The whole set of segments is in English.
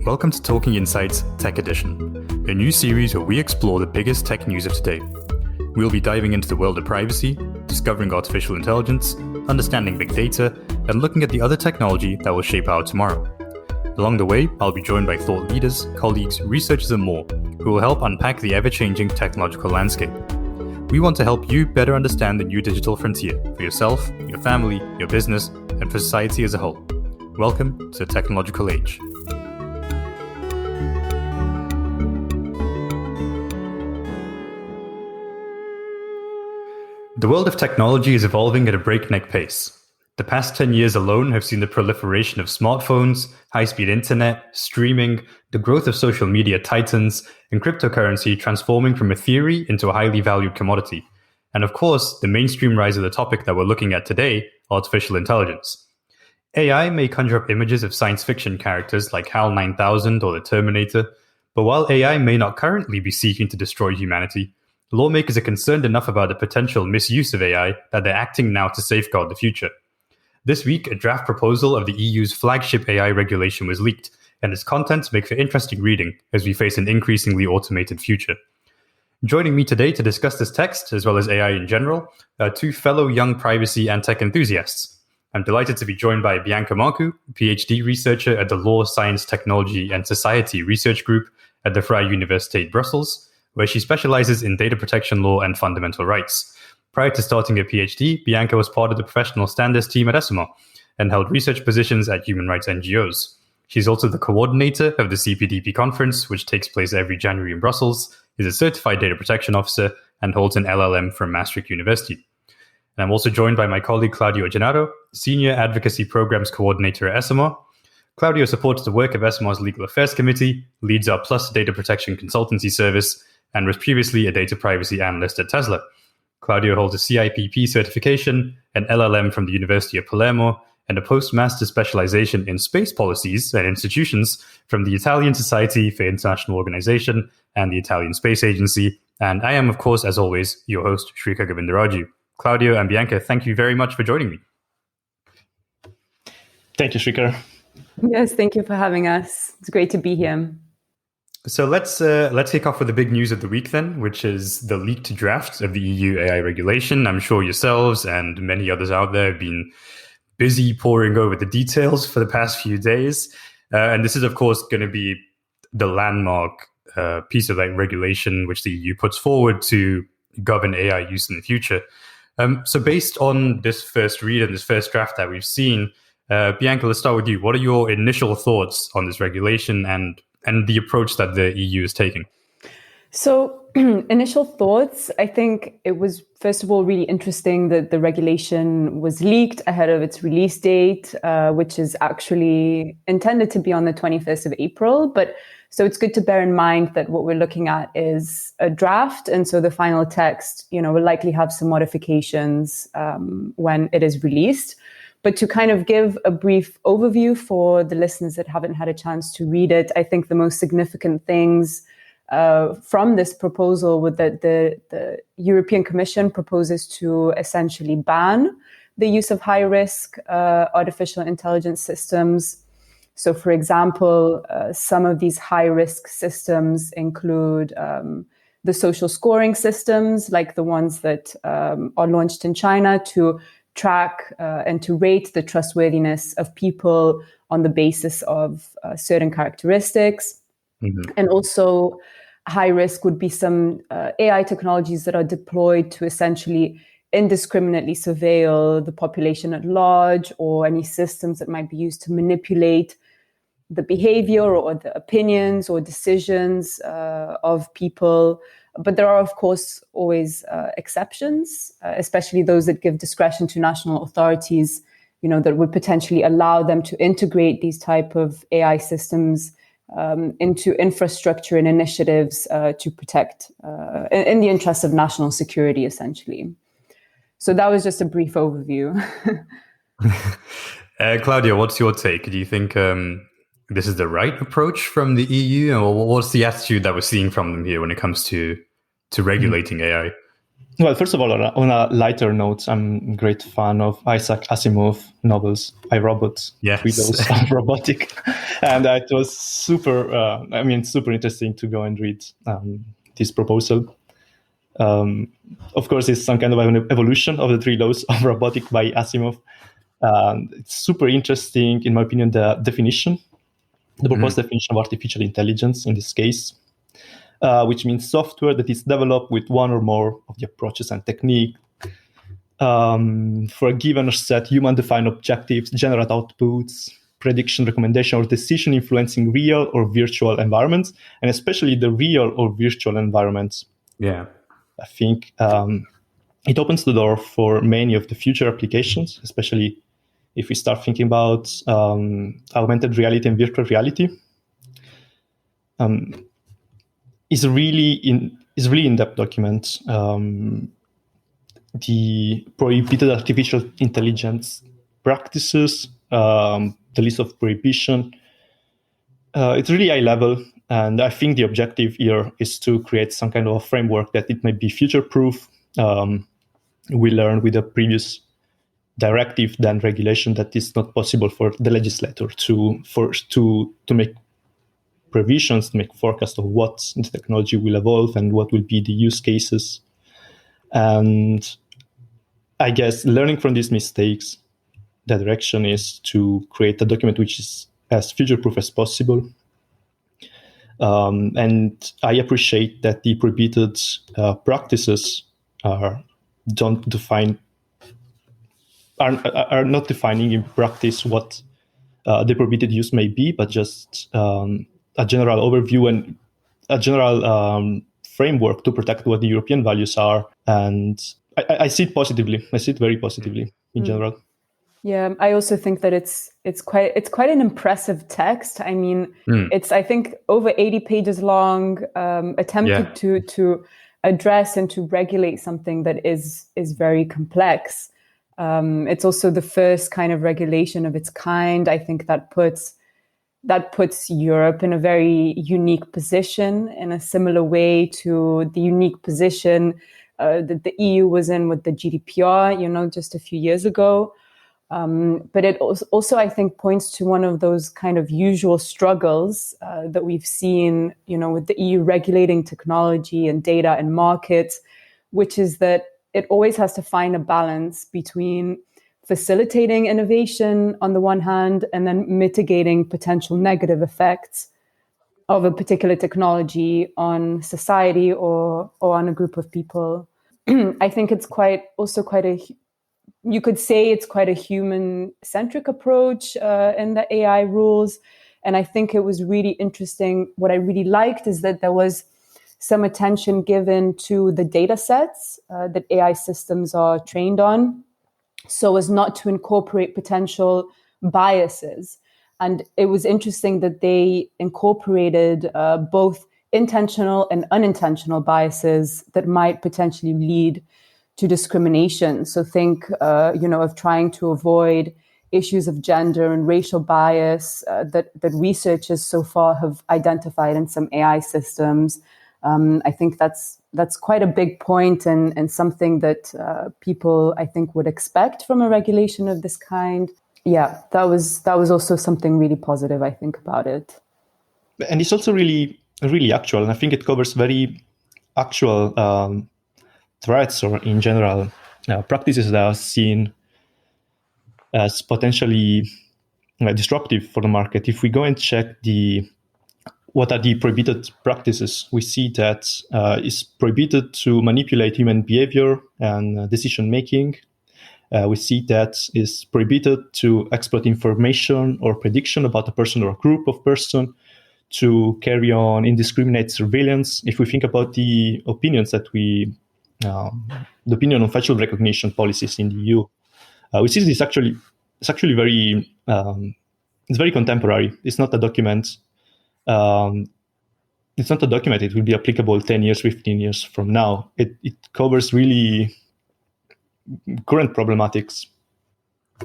Welcome to Talking Insights Tech Edition, a new series where we explore the biggest tech news of today. We'll be diving into the world of privacy, discovering artificial intelligence, understanding big data, and looking at the other technology that will shape our tomorrow. Along the way, I'll be joined by thought leaders, colleagues, researchers, and more, who will help unpack the ever-changing technological landscape. We want to help you better understand the new digital frontier for yourself, your family, your business, and for society as a whole. Welcome to the technological age. The world of technology is evolving at a breakneck pace. The past 10 years alone have seen the proliferation of smartphones, high-speed internet, streaming, the growth of social media titans, and cryptocurrency transforming from a theory into a highly valued commodity. And of course, the mainstream rise of the topic that we're looking at today, artificial intelligence. AI may conjure up images of science fiction characters like HAL 9000 or the Terminator, but while AI may not currently be seeking to destroy humanity, lawmakers are concerned enough about the potential misuse of AI that they're acting now to safeguard the future. This week, a draft proposal of the EU's flagship AI regulation was leaked, and its contents make for interesting reading as we face an increasingly automated future. Joining me today to discuss this text, as well as AI in general, are two fellow young privacy and tech enthusiasts. I'm delighted to be joined by Bianca Marcu, PhD researcher at the Law, Science, Technology and Society Research Group at the Vrije Universiteit Brussels, where she specializes in data protection law and fundamental rights. Prior to starting her PhD, Bianca was part of the professional standards team at Esomar and held research positions at human rights NGOs. She's also the coordinator of the CPDP conference, which takes place every January in Brussels, is a certified data protection officer, and holds an LLM from Maastricht University. And I'm also joined by my colleague Claudio Gennaro, Senior Advocacy Programmes Coordinator at Esomar. Claudio supports the work of Esomar's Legal Affairs Committee, leads our Plus data protection consultancy service, and was previously a data privacy analyst at Tesla. Claudio holds a CIPP certification, an LLM from the University of Palermo, and a postmaster specialization in space policies and institutions from the Italian Society for International Organization and the Italian Space Agency. And I am, of course, as always, your host, Srikar. Claudio and Bianca, thank you very much for joining me. Thank you, Srikar. Yes, thank you for having us. It's great to be here. So let's kick off with the big news of the week then, which is the leaked draft of the EU AI regulation. I'm sure yourselves and many others out there have been busy poring over the details for the past few days. And this is, of course, going to be the landmark piece of regulation which the EU puts forward to govern AI use in the future. So based on this first read and this first draft that we've seen, Bianca, let's start with you. What are your initial thoughts on this regulation and the approach that the EU is taking? So initial thoughts, I think it was, first of all, really interesting that the regulation was leaked ahead of its release date, which is actually intended to be on the 21st of April. But so it's good to bear in mind that what we're looking at is a draft. And so the final text, will likely have some modifications when it is released. But to kind of give a brief overview for the listeners that haven't had a chance to read it, I think the most significant things from this proposal with the European Commission proposes to essentially ban the use of high-risk artificial intelligence systems. So, for example, some of these high-risk systems include the social scoring systems, like the ones that are launched in China to track and to rate the trustworthiness of people on the basis of certain characteristics. Mm-hmm. And also high risk would be some AI technologies that are deployed to essentially indiscriminately surveil the population at large, or any systems that might be used to manipulate the behavior or the opinions or decisions of people. But there are, of course, always exceptions, especially those that give discretion to national authorities, that would potentially allow them to integrate these type of AI systems into infrastructure and initiatives to protect in the interest of national security, essentially. So that was just a brief overview. Claudia, what's your take? Do you think this is the right approach from the EU? Or what's the attitude that we're seeing from them here when it comes to regulating AI? Well, first of all, on a lighter note, I'm a great fan of Isaac Asimov novels, I, Robot, Yes. Three Laws of Robotic. And it was super interesting to go and read this proposal. Of course, it's some kind of an evolution of the Three Laws of Robotic by Asimov. It's super interesting, in my opinion, the definition, the proposed definition of artificial intelligence in this case, which means software that is developed with one or more of the approaches and technique for a given or set human-defined objectives, generate outputs, prediction, recommendation, or decision influencing real or virtual environments, and especially the real or virtual environments. Yeah. I think it opens the door for many of the future applications, especially if we start thinking about augmented reality and virtual reality. Is really in-depth document. The prohibited artificial intelligence practices, the list of prohibition. It's really high level, and I think the objective here is to create some kind of a framework that it may be future-proof. We learned with the previous directive, then regulation, that it's not possible for the legislator to make provisions, to make forecasts of what the technology will evolve and what will be the use cases. And I guess learning from these mistakes, the direction is to create a document which is as future-proof as possible. And I appreciate that the prohibited practices are not defining in practice what the prohibited use may be, but just a general overview and a general framework to protect what the European values are. And I see it positively. I see it very positively in general. Yeah, I also think that it's quite an impressive text. I mean, it's, I think, over 80 pages long, attempted to address and to regulate something that is very complex. It's also the first kind of regulation of its kind. I think that puts Europe in a very unique position, in a similar way to the unique position that the EU was in with the GDPR, just a few years ago. But it also, I think, points to one of those kind of usual struggles that we've seen, with the EU regulating technology and data and markets, which is that it always has to find a balance between facilitating innovation on the one hand, and then mitigating potential negative effects of a particular technology on society or on a group of people. I think it's you could say it's quite a human-centric approach in the AI rules. And I think it was really interesting. What I really liked is that there was some attention given to the data sets that AI systems are trained on, so as not to incorporate potential biases. And it was interesting that they incorporated both intentional and unintentional biases that might potentially lead to discrimination. So think, of trying to avoid issues of gender and racial bias that researchers so far have identified in some AI systems. I think that's quite a big point, and something that people, I think, would expect from a regulation of this kind. Yeah, that was also something really positive, I think, about it. And it's also really, really actual. And I think it covers very actual threats, or in general practices that are seen as potentially disruptive for the market. If we go and check what are the prohibited practices, we see that it's prohibited to manipulate human behavior and decision making. We see that it's prohibited to exploit information or prediction about a person or a group of persons, to carry on indiscriminate surveillance. If we think about the opinions that the opinion on facial recognition policies in the EU, we see this it's actually very it's very contemporary. It's not a document. It's not a document. It will be applicable 10 years, 15 years from now. It covers really current problematics.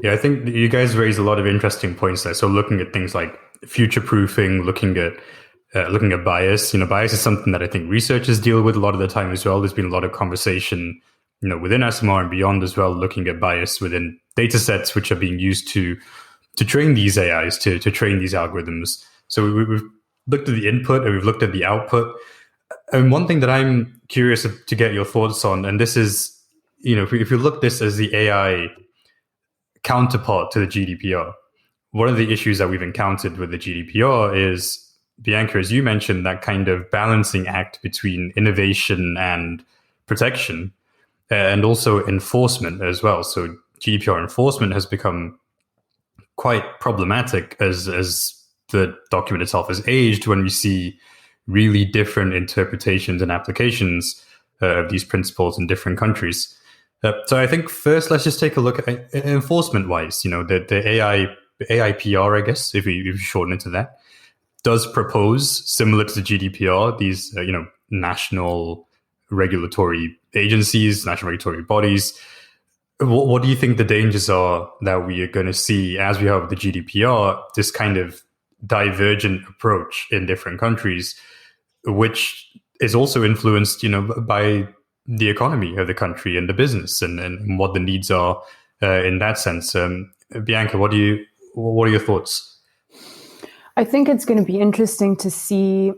Yeah, I think you guys raise a lot of interesting points there. So looking at things like future-proofing, looking at bias. Bias is something that I think researchers deal with a lot of the time as well. There's been a lot of conversation within Esomar and beyond as well, looking at bias within data sets which are being used to train these AIs, to train these algorithms. So we've looked at the input and we've looked at the output. And one thing that I'm curious to get your thoughts on, and this is, if you look at this as the AI counterpart to the GDPR, one of the issues that we've encountered with the GDPR is, Bianca, as you mentioned, that kind of balancing act between innovation and protection, and also enforcement as well. So GDPR enforcement has become quite problematic as the document itself has aged, when we see really different interpretations and applications of these principles in different countries. So I think first, let's just take a look at enforcement-wise. The AI PR, I guess, if we shorten it to that, does propose, similar to the GDPR, these national regulatory agencies, national regulatory bodies. What do you think the dangers are that we are going to see as we have the GDPR, this kind of divergent approach in different countries, which is also influenced, by the economy of the country and the business and what the needs are in that sense? Bianca, what are your thoughts? I think it's going to be interesting to see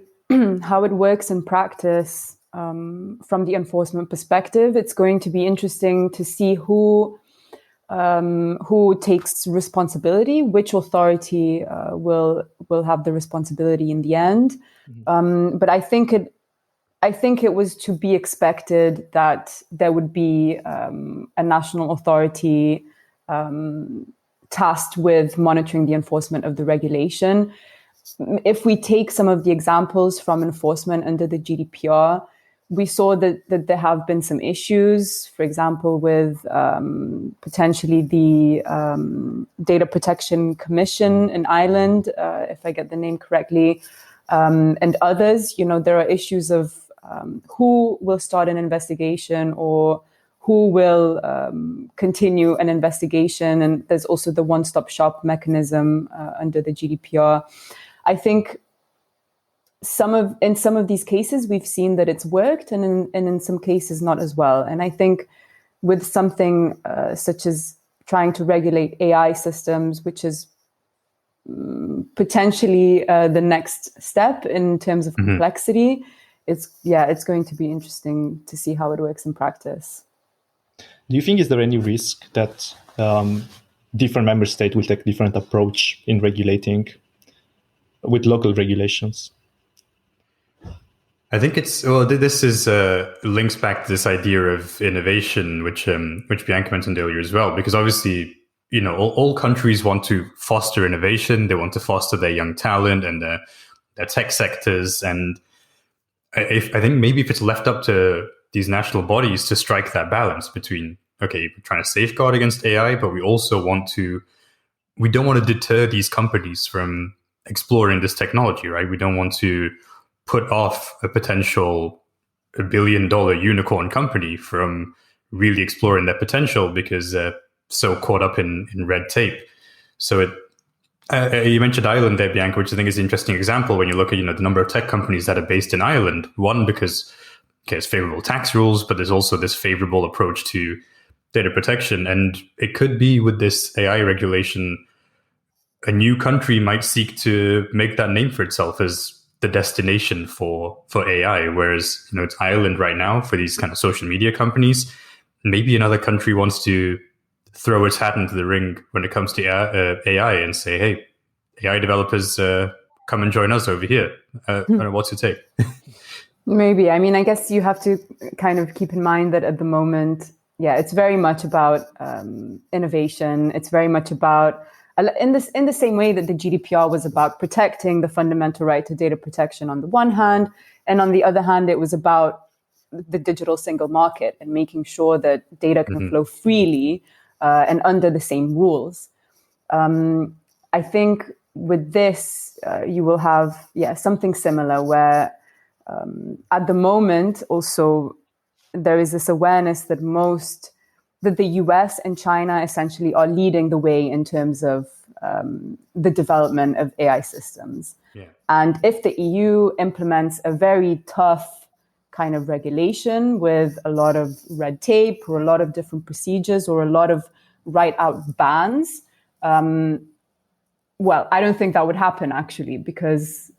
how it works in practice. From the enforcement perspective, it's going to be interesting to see who takes responsibility, which authority will have the responsibility in the end. But I think it was to be expected that there would be a national authority tasked with monitoring the enforcement of the regulation. If we take some of the examples from enforcement under the GDPR, we saw that there have been some issues, for example, with potentially the Data Protection Commission in Ireland, if I get the name correctly, and others. There are issues of who will start an investigation or who will continue an investigation. And there's also the one-stop shop mechanism under the GDPR. I think in some of these cases, we've seen that it's worked, and in some cases not as well. And I think with something such as trying to regulate AI systems, which is potentially the next step in terms of complexity, it's going to be interesting to see how it works in practice. Do you think is there any risk that different member states will take different approach in regulating with local regulations? I think this is links back to this idea of innovation, which Bianca mentioned earlier as well, because obviously, all countries want to foster innovation. They want to foster their young talent and their tech sectors. And I think maybe if it's left up to these national bodies to strike that balance between, okay, we're trying to safeguard against AI, but we also we don't want to deter these companies from exploring this technology, right? We don't want to put off a potential $1 billion unicorn company from really exploring their potential because they're so caught up in red tape. So you mentioned Ireland there, Bianca, which I think is an interesting example when you look at the number of tech companies that are based in Ireland. One, because it's favorable tax rules, but there's also this favorable approach to data protection. And it could be with this AI regulation, a new country might seek to make that name for itself as the destination for AI, whereas it's Ireland right now for these kind of social media companies. Maybe another country wants to throw its hat into the ring when it comes to AI and say, hey, AI developers, come and join us over here. I don't know, what's your take? Maybe. I mean, I guess you have to kind of keep in mind that at the moment, it's very much about innovation. It's very much about, in the same way that the GDPR was about protecting the fundamental right to data protection on the one hand, and on the other hand, it was about the digital single market and making sure that data can flow freely and under the same rules. I think with this, you will have something similar where at the moment also there is this awareness that the US and China essentially are leading the way in terms of the development of AI systems. Yeah. And if the EU implements a very tough kind of regulation with a lot of red tape or a lot of different procedures or a lot of right-out bans. Well, I don't think that would happen, actually, because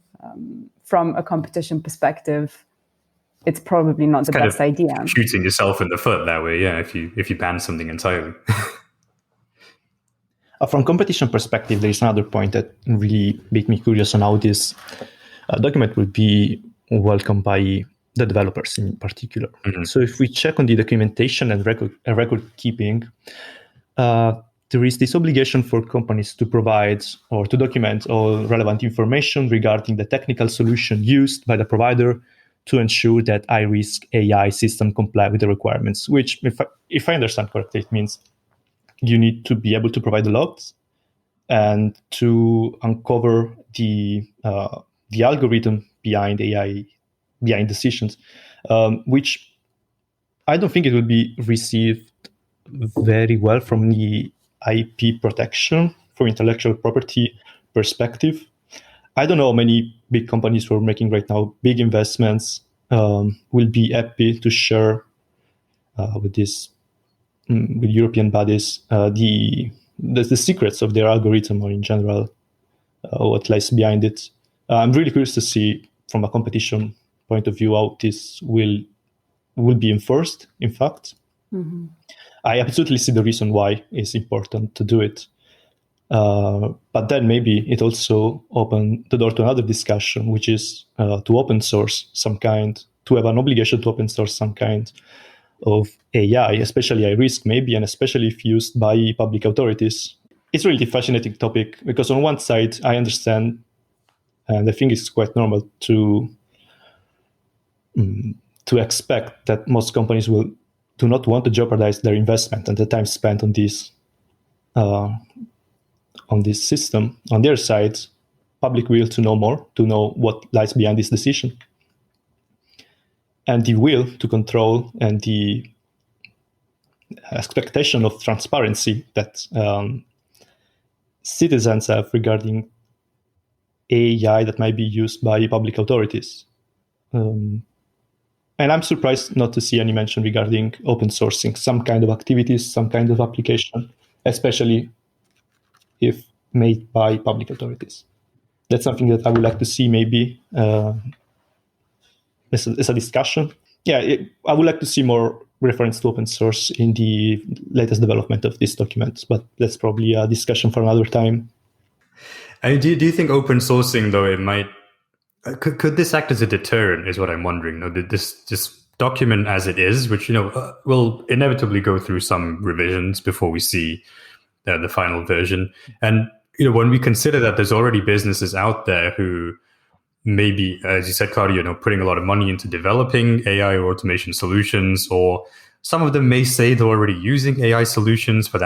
from a competition perspective, it's probably not the best idea. Shooting yourself in the foot that way, yeah, if you ban something entirely. From competition perspective, there is another point that really made me curious on how this document will be welcomed by the developers in particular. Mm-hmm. So if we check on the documentation and record keeping, there is this obligation for companies to provide or to document all relevant information regarding the technical solution used by the provider to ensure that high-risk AI system comply with the requirements, which, if I understand correctly, it means you need to be able to provide the logs and to uncover the algorithm behind AI, behind decisions, which I don't think it will be received very well from the IP protection for intellectual property perspective. I don't know how many big companies who are making right now big investments will be happy to share with European bodies the secrets of their algorithm, or in general what lies behind it. I'm really curious to see from a competition point of view how this will be enforced. In fact, mm-hmm. I absolutely see the reason why it's important to do it. But then maybe it also opened the door to another discussion, which is to open source some kind, to have an obligation to open source some kind of AI, especially high risk maybe, and especially if used by public authorities. It's really a fascinating topic because on one side, I understand, and I think it's quite normal to expect that most companies do not want to jeopardize their investment and the time spent on this system. On their side, public will to know more, to know what lies behind this decision, and the will to control and the expectation of transparency that citizens have regarding AI that might be used by public authorities. And I'm surprised not to see any mention regarding open sourcing some kind of activities, some kind of application, especially if made by public authorities. That's something that I would like to see maybe as a discussion. Yeah, I would like to see more reference to open source in the latest development of this document, but that's probably a discussion for another time. Do you think open sourcing, though, it might... Could this act as a deterrent, is what I'm wondering. This document as it is, which, will inevitably go through some revisions before we see the final version. And, when we consider that there's already businesses out there who maybe, as you said, Claudio, putting a lot of money into developing AI or automation solutions, or some of them may say they're already using AI solutions, but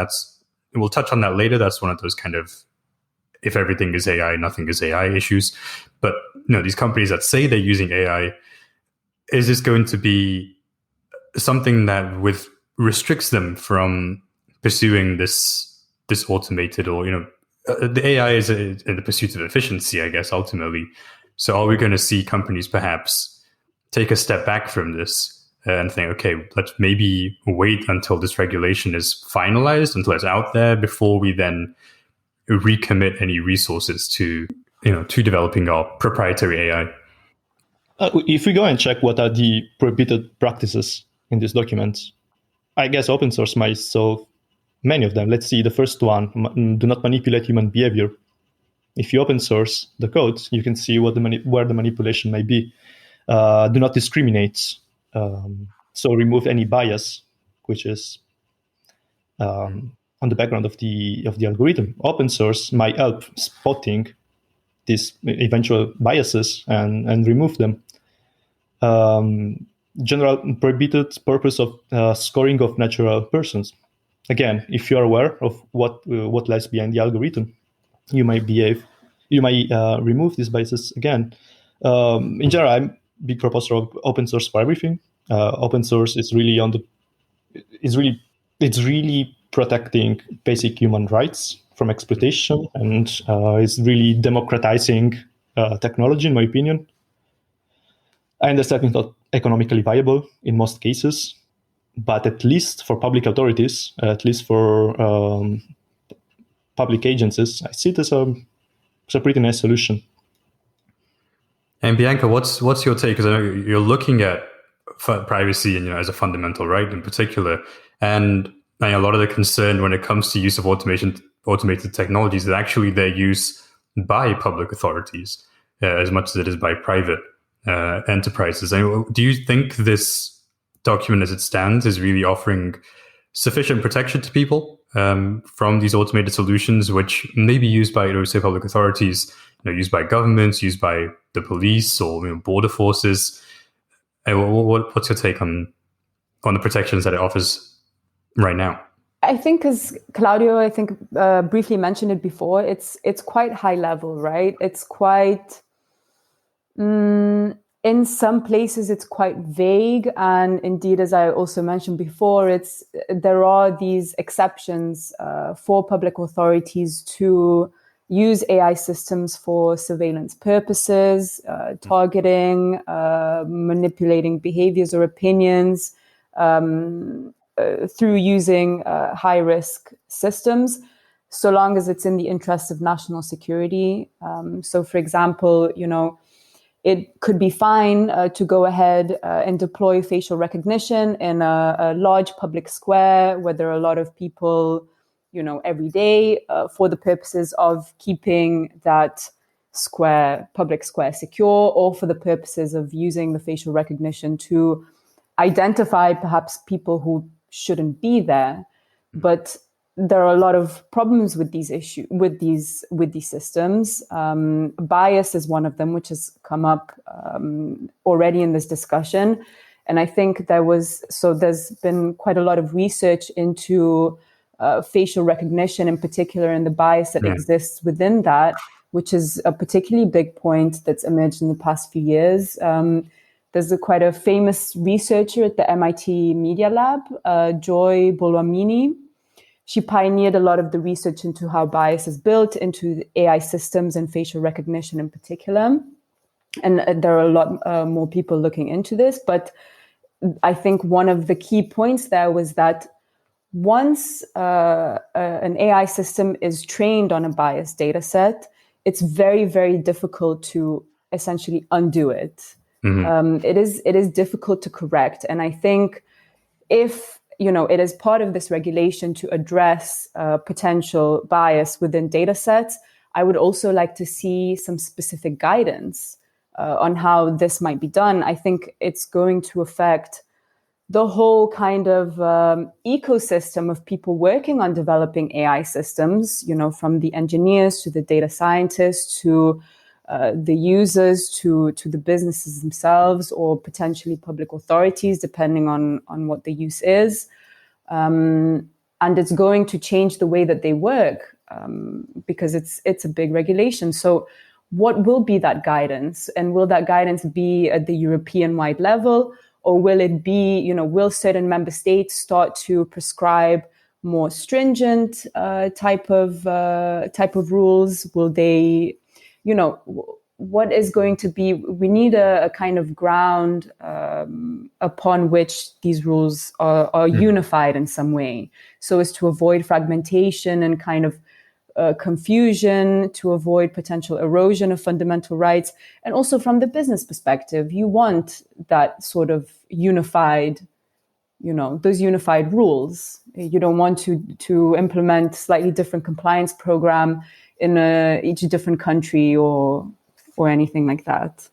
we'll touch on that later. That's one of those kind of, if everything is AI, nothing is AI issues. But these companies that say they're using AI, is this going to be something that restricts them from pursuing this automated, or the AI is in the pursuit of efficiency, I guess, ultimately. So are we going to see companies perhaps take a step back from this and think, okay, let's maybe wait until this regulation is finalized, until it's out there, before we then recommit any resources to developing our proprietary AI? If we go and check what are the prohibited practices in this document, I guess open source might solve many of them. Let's see the first one: do not manipulate human behavior. If you open source the code, you can see where the manipulation may be. Do not discriminate. So remove any bias, which is on the background of the algorithm. Open source might help spotting these eventual biases and remove them. General prohibited purpose of scoring of natural persons. Again, if you are aware of what lies behind the algorithm, you might remove these biases. Again, in general, I'm a big proposer of open source for everything. Open source is really it's really protecting basic human rights from exploitation, and is really democratizing technology, in my opinion. I understand economically viable in most cases. But at least for public authorities, at least for public agencies, I see it as a pretty nice solution. And Bianca, what's your take? Because I know you're looking at privacy and as a fundamental right in particular, and a lot of the concern when it comes to use of automated technologies is actually their use by public authorities as much as it is by private enterprises. Do you think this document as it stands is really offering sufficient protection to people from these automated solutions, which may be used by, say, public authorities, used by governments, used by the police or border forces? What's your take on the protections that it offers right now? I think, as Claudio, briefly mentioned it before, it's quite high level, right? It's quite, in some places, it's quite vague. And indeed, as I also mentioned before, there are these exceptions for public authorities to use AI systems for surveillance purposes, targeting, manipulating behaviors or opinions, through using high-risk systems, so long as it's in the interest of national security. So, for example, it could be fine to go ahead and deploy facial recognition in a large public square where there are a lot of people, every day, for the purposes of keeping that public square secure, or for the purposes of using the facial recognition to identify perhaps people who shouldn't be there. But there are a lot of problems with these issues, with these systems. Bias is one of them, which has come up already in this discussion. And I think there's been quite a lot of research into facial recognition in particular, and the bias that exists within that, which is a particularly big point that's emerged in the past few years. There's quite a famous researcher at the MIT Media Lab, Joy Bolwamini. She pioneered a lot of the research into how bias is built into the AI systems and facial recognition in particular. And there are a lot more people looking into this. But I think one of the key points there was that once an AI system is trained on a biased data set, it's very, very difficult to essentially undo it. Mm-hmm. It is difficult to correct. And I think if it is part of this regulation to address potential bias within data sets, I would also like to see some specific guidance on how this might be done. I think it's going to affect the whole kind of ecosystem of people working on developing AI systems, from the engineers to the data scientists to the users to the businesses themselves, or potentially public authorities, depending on what the use is. And it's going to change the way that they work because it's a big regulation. So what will be that guidance? And will that guidance be at the European-wide level? Or will it be, will certain member states start to prescribe more stringent type of rules? Will they, what is going to be? We need a kind of ground upon which these rules are unified in some way, so as to avoid fragmentation and kind of confusion, to avoid potential erosion of fundamental rights. And also from the business perspective, you want that sort of unified, those unified rules. You don't want to implement slightly different compliance program in each different country or anything like that.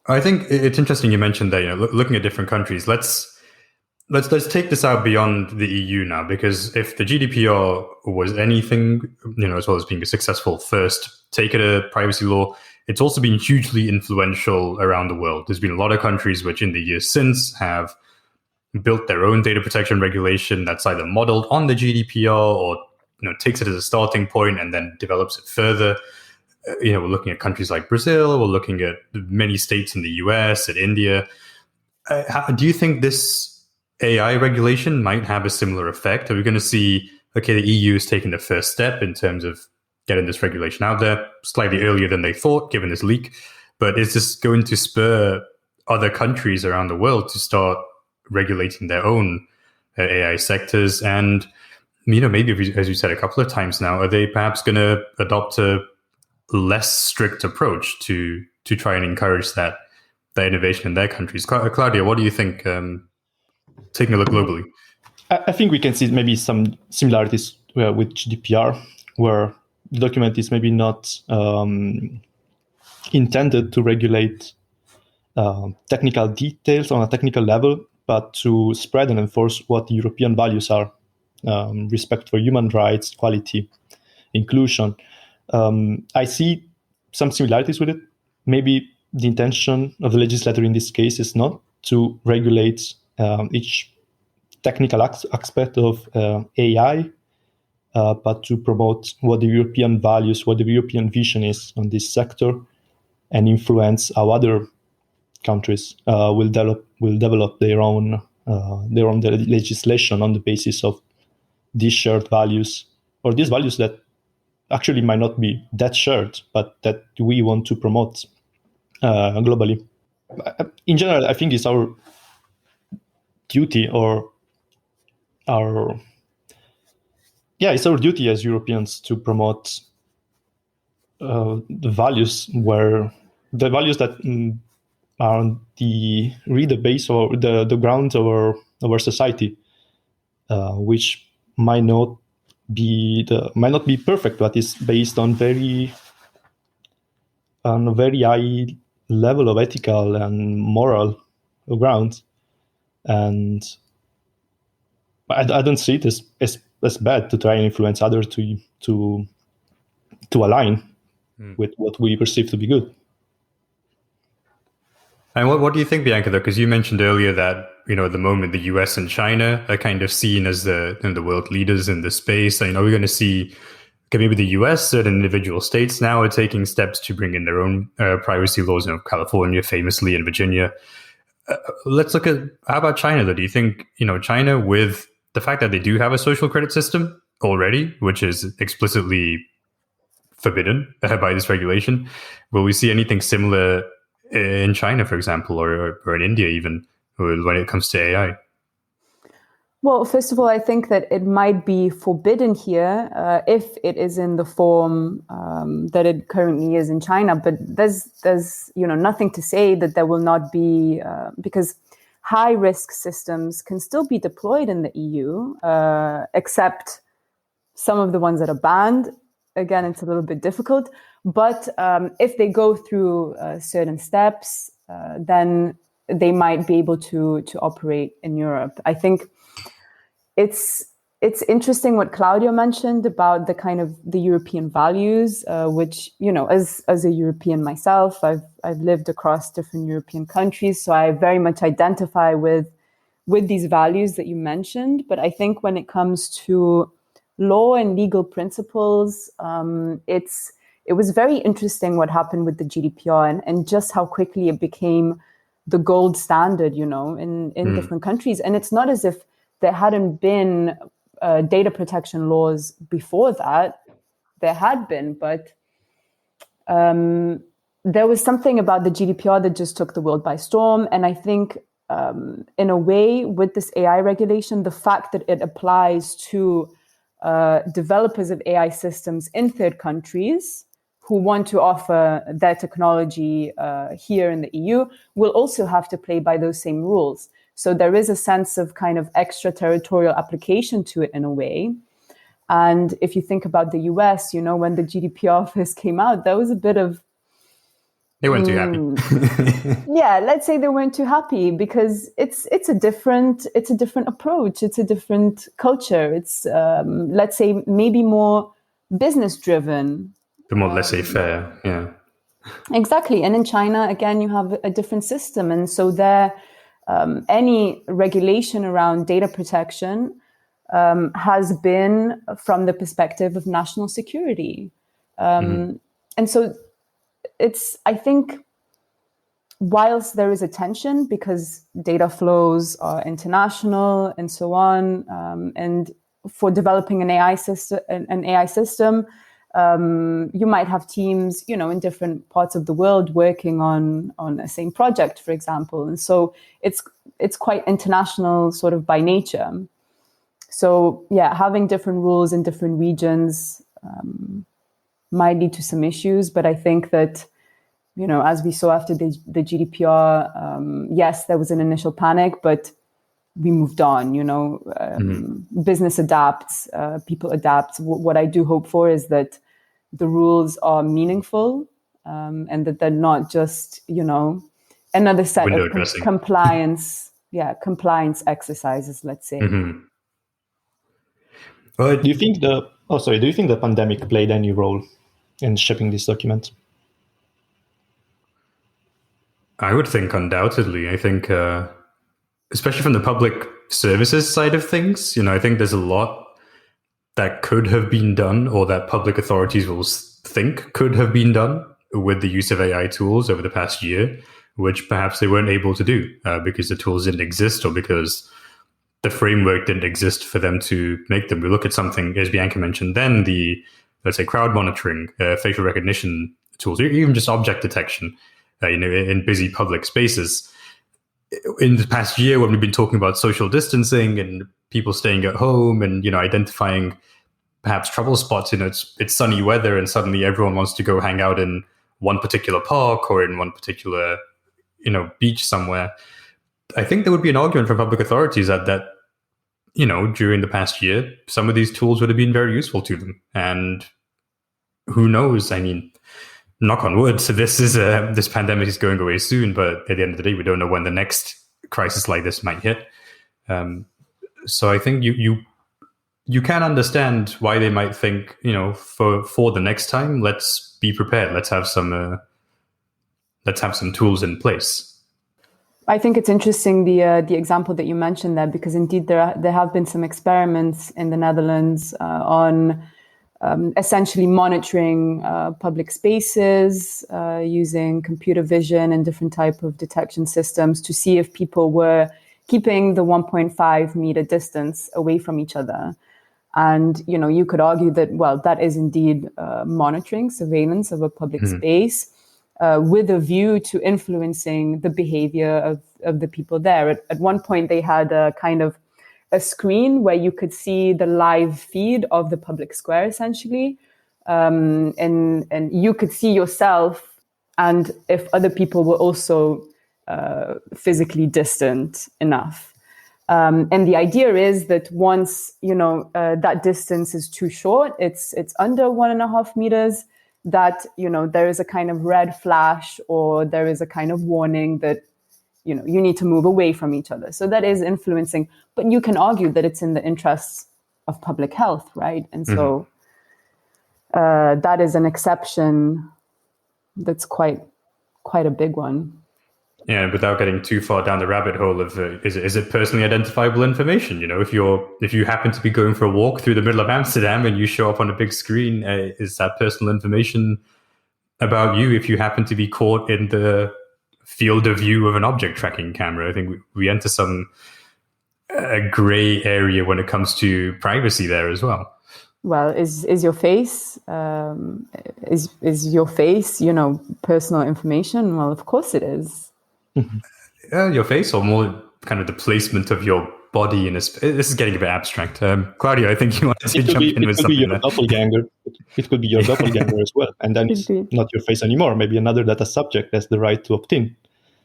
I think it's interesting you mentioned that, looking at different countries. Let's take this out beyond the EU now, because if the GDPR was anything, as well as being a successful first take at a privacy law, it's also been hugely influential around the world. There's been a lot of countries which in the years since have built their own data protection regulation that's either modeled on the GDPR or takes it as a starting point and then develops it further. We're looking at countries like Brazil, we're looking at many states in the US, at India. Do you think this AI regulation might have a similar effect? Are we going to see, the EU is taking the first step in terms of getting this regulation out there slightly earlier than they thought, given this leak? But is this going to spur other countries around the world to start regulating their own AI sectors? And, maybe, as you said a couple of times now, are they perhaps going to adopt a less strict approach to try and encourage that innovation in their countries? Claudia, what do you think, taking a look globally? I think we can see maybe some similarities with GDPR, where the document is maybe not intended to regulate technical details on a technical level, but to spread and enforce what the European values are: respect for human rights, equality, inclusion. I see some similarities with it. Maybe the intention of the legislator in this case is not to regulate each technical aspect of AI, but to promote what the European values, what the European vision is on this sector, and influence how other countries will develop their own legislation on the basis of these shared values, or these values that actually might not be that shared, but that we want to promote globally. In general, I think it's our duty, it's our duty as Europeans to promote the values that are the base or the ground of our society, which might not be perfect, but is based on a very high level of ethical and moral ground. And I don't see it as bad to try and influence others to align with what we perceive to be good. And what do you think, Bianca, though? Because you mentioned earlier that, at the moment, the US and China are kind of seen as the world leaders in the space. We're going to see, maybe the US, certain individual states now are taking steps to bring in their own privacy laws, California famously, and Virginia. Let's look at, how about China, though? Do you think, China, with the fact that they do have a social credit system already, which is explicitly forbidden by this regulation, will we see anything similar in China, for example, or in India even, when it comes to AI? Well, first of all, I think that it might be forbidden here if it is in the form that it currently is in China. But there's nothing to say that there will not be, because high risk systems can still be deployed in the EU, except some of the ones that are banned. Again, it's a little bit difficult. But if they go through certain steps, then they might be able to operate in Europe. I think it's interesting what Claudio mentioned about the kind of the European values, which, as a European myself, I've lived across different European countries, so I very much identify with these values that you mentioned. But I think when it comes to law and legal principles, it was very interesting what happened with the GDPR and just how quickly it became the gold standard, in different countries. And it's not as if there hadn't been data protection laws before that. There had been, but there was something about the GDPR that just took the world by storm. And I think, in a way, with this AI regulation, the fact that it applies to developers of AI systems in third countries who want to offer their technology here in the EU will also have to play by those same rules. So there is a sense of kind of extraterritorial application to it in a way. And if you think about the US, when the GDPR first came out, there was a bit of... They weren't too happy. Yeah, let's say they weren't too happy because it's a different approach. It's a different culture. It's, let's say, maybe more business driven. The more laissez-faire, yeah. Exactly. And in China, again, you have a different system. And so there, any regulation around data protection has been from the perspective of national security. And so I think, whilst there is a tension because data flows are international and so on, and for developing an AI system, You might have teams, in different parts of the world working on a same project, for example. And so it's quite international sort of by nature. So yeah, having different rules in different regions might lead to some issues, but I think that, as we saw after the GDPR, yes, there was an initial panic, but we moved on, business adapts, people adapt. What I do hope for is that the rules are meaningful and that they're not just, another set window of dressing. compliance exercises, let's say. Mm-hmm. Do you think the pandemic played any role in shaping this document? I would think undoubtedly. I think, especially from the public services side of things, I think there's a lot that could have been done, or that public authorities will think could have been done with the use of AI tools over the past year, which perhaps they weren't able to do because the tools didn't exist, or because the framework didn't exist for them to make them. We look at something, as Bianca mentioned, then let's say crowd monitoring, facial recognition tools, or even just object detection, in busy public spaces. In the past year, when we've been talking about social distancing and people staying at home and, identifying perhaps trouble spots, it's sunny weather and suddenly everyone wants to go hang out in one particular park or in one particular, beach somewhere. I think there would be an argument for public authorities that during the past year, some of these tools would have been very useful to them. And who knows? I mean, knock on wood, so this pandemic is going away soon, but at the end of the day, we don't know when the next crisis like this might hit. So I think you can understand why they might think, for the next time, let's be prepared. Let's have some tools in place. I think it's interesting the example that you mentioned there, because indeed there have been some experiments in the Netherlands on essentially monitoring public spaces using computer vision and different type of detection systems to see if people were keeping the 1.5 meter distance away from each other. And, you could argue that, well, that is indeed monitoring, surveillance of a public space with a view to influencing the behavior of the people there. At one point, they had a kind of a screen where you could see the live feed of the public square, essentially. And you could see yourself, and if other people were also physically distant enough. And the idea is that once, that distance is too short, it's under 1.5 meters, that, there is a kind of red flash, or there is a kind of warning that, you need to move away from each other. So that is influencing, but you can argue that it's in the interests of public health, right? And so that is an exception that's quite a big one. Yeah, without getting too far down the rabbit hole of is it personally identifiable information? If you happen to be going for a walk through the middle of Amsterdam and you show up on a big screen, is that personal information about you if you happen to be caught in the field of view of an object tracking camera? I think we enter a gray area when it comes to privacy there as well. Well, is your face is your face, personal information? Well, of course it is. Your face, or more kind of the placement of your body in a space. This is getting a bit abstract. Claudio, I think you wanted to jump in with something. It could be your doppelganger as well, and then it's not your face anymore. Maybe another data subject has the right to opt in.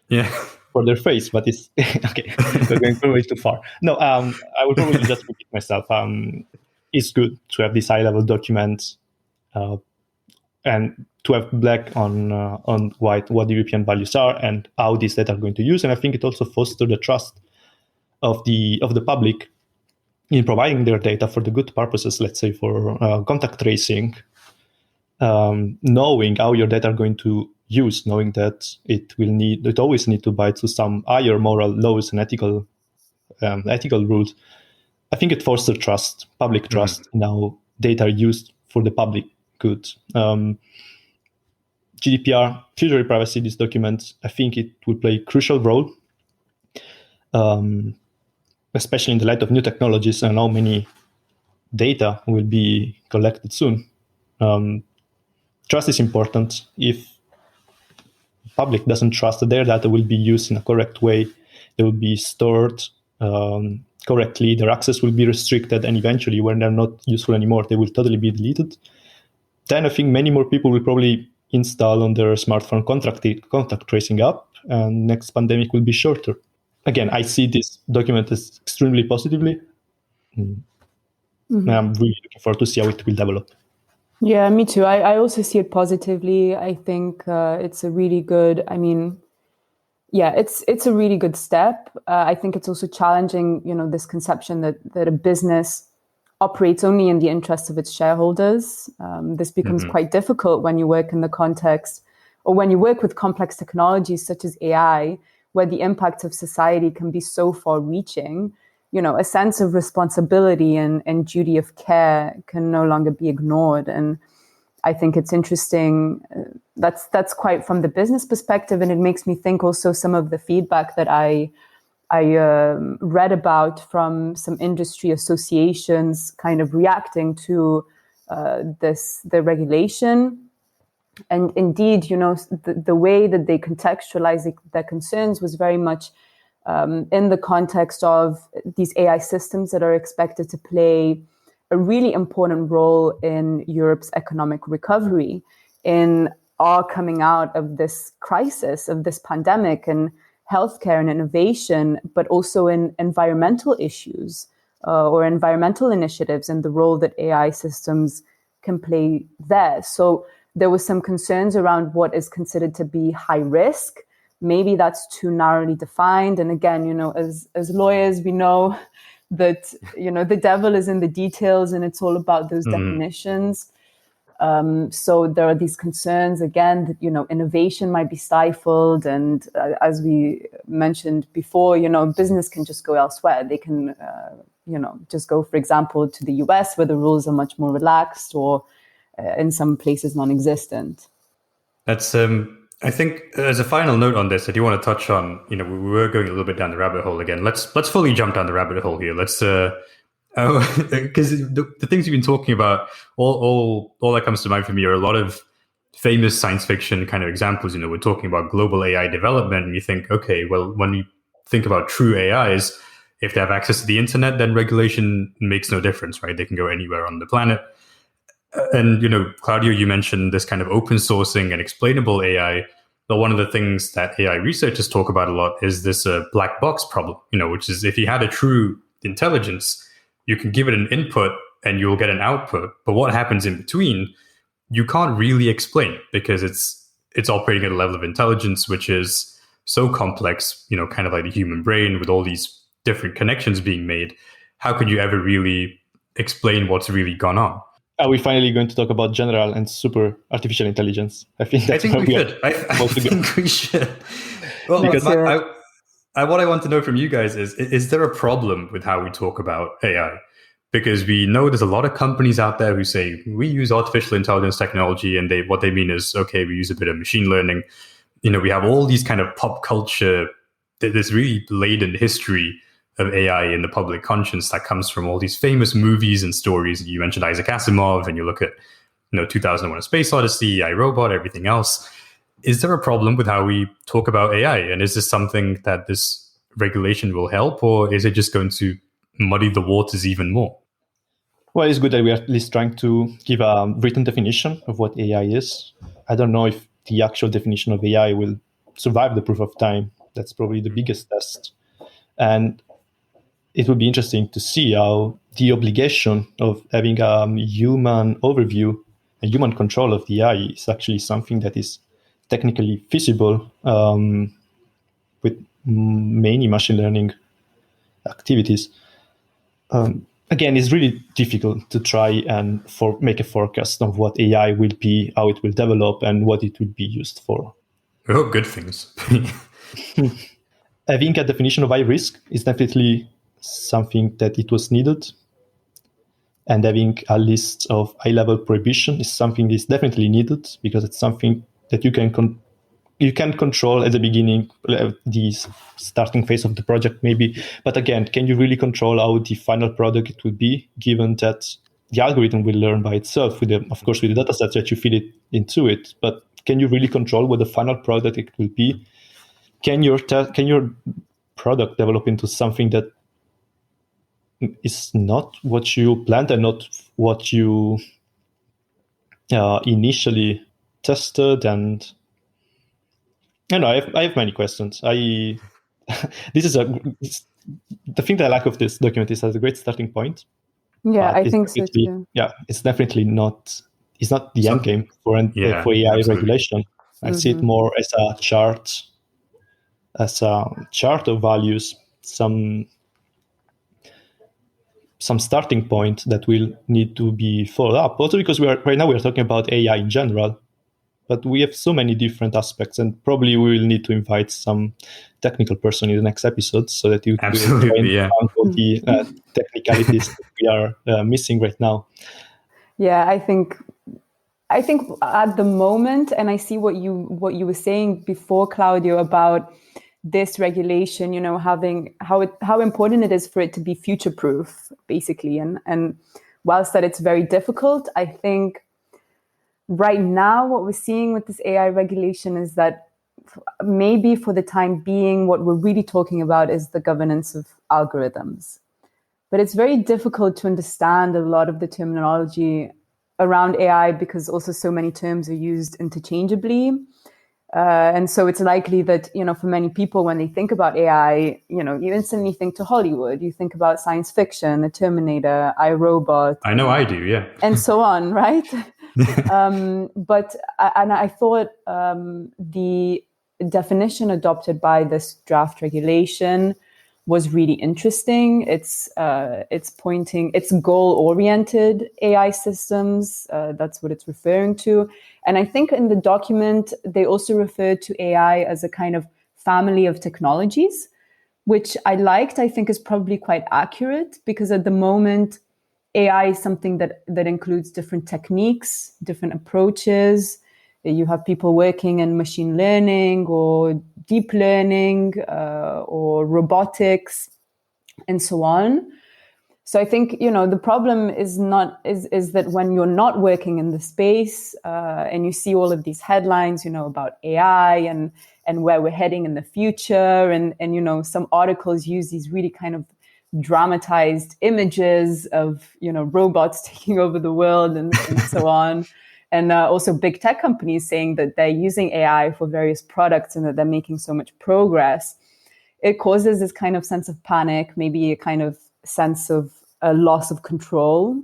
Yeah. For their face, but it's okay. We're going way too far. No, I would probably just repeat myself. It's good to have this high-level document and to have black on white what the European values are and how these data are going to use. And I think it also fosters the trust of the public in providing their data for the good purposes. Let's say for contact tracing, knowing how your data are going to use, knowing that it always need to abide to some higher moral laws and ethical rules. I think it fosters trust, public trust, in how data are used for the public good. GDPR, future privacy, this document, I think it will play a crucial role, especially in the light of new technologies and how many data will be collected soon. Trust is important. If public doesn't trust that their data will be used in a correct way, they will be stored correctly, their access will be restricted, and eventually when they're not useful anymore, they will totally be deleted, then I think many more people will probably install on their smartphone contact tracing app, and next pandemic will be shorter. Again, I see this document as extremely positively. Mm-hmm. I'm really looking forward to see how it will develop. Yeah, me too. I also see it positively. I think it's a really good, it's a really good step. I think it's also challenging, this conception that a business operates only in the interests of its shareholders. This becomes quite difficult when you work in the context, or when you work with complex technologies such as AI, where the impact of society can be so far-reaching. A sense of responsibility and duty of care can no longer be ignored. And I think it's interesting. That's quite from the business perspective. And it makes me think also some of the feedback that I read about from some industry associations kind of reacting to the regulation. And indeed, the way that they contextualized their concerns was very much in the context of these AI systems that are expected to play a really important role in Europe's economic recovery, in our coming out of this crisis, of this pandemic, and healthcare and innovation, but also in environmental issues or environmental initiatives and the role that AI systems can play there. So there was some concerns around what is considered to be high risk. Maybe that's too narrowly defined. And again, as lawyers, we know that, the devil is in the details, and it's all about those definitions. So there are these concerns, again, that, innovation might be stifled. And as we mentioned before, business can just go elsewhere. They can, just go, for example, to the US, where the rules are much more relaxed, or in some places non-existent. That's I think as a final note on this, I do want to touch on, we were going a little bit down the rabbit hole again. Let's fully jump down the rabbit hole here. Let's because the things you've been talking about, all that comes to mind for me are a lot of famous science fiction kind of examples. We're talking about global AI development, and you think, okay, well, when you think about true AIs, if they have access to the internet, then regulation makes no difference, right? They can go anywhere on the planet. And, Claudio, you mentioned this kind of open sourcing and explainable AI. But one of the things that AI researchers talk about a lot is this black box problem, which is if you had a true intelligence, you can give it an input and you'll get an output. But what happens in between, you can't really explain, because it's operating at a level of intelligence which is so complex, kind of like the human brain with all these different connections being made. How could you ever really explain what's really gone on? Are we finally going to talk about general and super artificial intelligence? I think we should. I think we should. Well, what I want to know from you guys is there a problem with how we talk about AI? Because we know there's a lot of companies out there who say we use artificial intelligence technology, and what they mean is, okay, we use a bit of machine learning. We have all these kind of pop culture, this really laden history of AI in the public conscience that comes from all these famous movies and stories. You mentioned Isaac Asimov, and you look at 2001: A Space Odyssey, iRobot, everything else. Is there a problem with how we talk about AI? And is this something that this regulation will help, or is it just going to muddy the waters even more? Well, it's good that we are at least trying to give a written definition of what AI is. I don't know if the actual definition of AI will survive the proof of time. That's probably the biggest test. And it would be interesting to see how the obligation of having a human overview and human control of the AI is actually something that is technically feasible with many machine learning activities. Again, it's really difficult to try and make a forecast of what AI will be, how it will develop, and what it will be used for. We hope good things. Having a definition of high risk is definitely something that it was needed. And having a list of high-level prohibition is something that is definitely needed, because it's something that you can control at the beginning, the starting phase of the project maybe. But again, can you really control how the final product it will be, given that the algorithm will learn by itself with the data sets that you feed it into it. But can you really control what the final product it will be? Can your product develop into something that is not what you planned and not what you initially tested? And I have many questions. The thing that I like of this document is as a great starting point. Yeah, I think so too. Yeah, it's definitely not. It's not the end game for AI absolutely. regulation. I see it more as a chart of values, some starting point that will need to be followed up. Also, because right now we are talking about AI in general, but we have so many different aspects, and probably we will need to invite some technical person in the next episode so that you can all the technicalities that we are missing right now. Yeah, I think at the moment, and I see what you were saying before, Claudio, about this regulation, having how important it is for it to be future-proof, basically. And whilst that it's very difficult, I think right now what we're seeing with this AI regulation is that maybe for the time being, what we're really talking about is the governance of algorithms. But it's very difficult to understand a lot of the terminology around AI because also so many terms are used interchangeably. And so it's likely that, for many people, when they think about AI, you instantly think to Hollywood. You think about science fiction, The Terminator, iRobot. I know I do, yeah. And so on, right? But I thought the definition adopted by this draft regulation was really interesting. It's goal-oriented AI systems. That's what it's referring to. And I think in the document, they also referred to AI as a kind of family of technologies, which I liked. I think is probably quite accurate because at the moment, AI is something that includes different techniques, different approaches. You have people working in machine learning or deep learning or robotics and so on. So I think, the problem is that when you're not working in the space and you see all of these headlines, about AI and where we're heading in the future and some articles use these really kind of dramatized images of, robots taking over the world and so on. And also big tech companies saying that they're using AI for various products and that they're making so much progress. It causes this kind of sense of panic, maybe a kind of sense of a loss of control.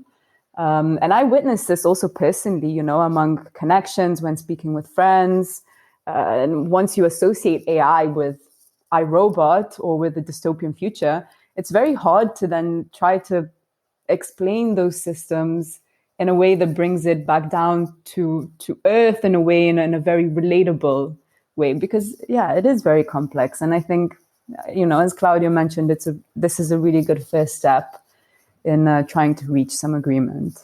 And I witnessed this also personally, among connections when speaking with friends. And once you associate AI with iRobot or with the dystopian future, it's very hard to then try to explain those systems in a way that brings it back down to earth in a way, in a very relatable way, because it is very complex. And I think, as Claudio mentioned, this is a really good first step in trying to reach some agreement.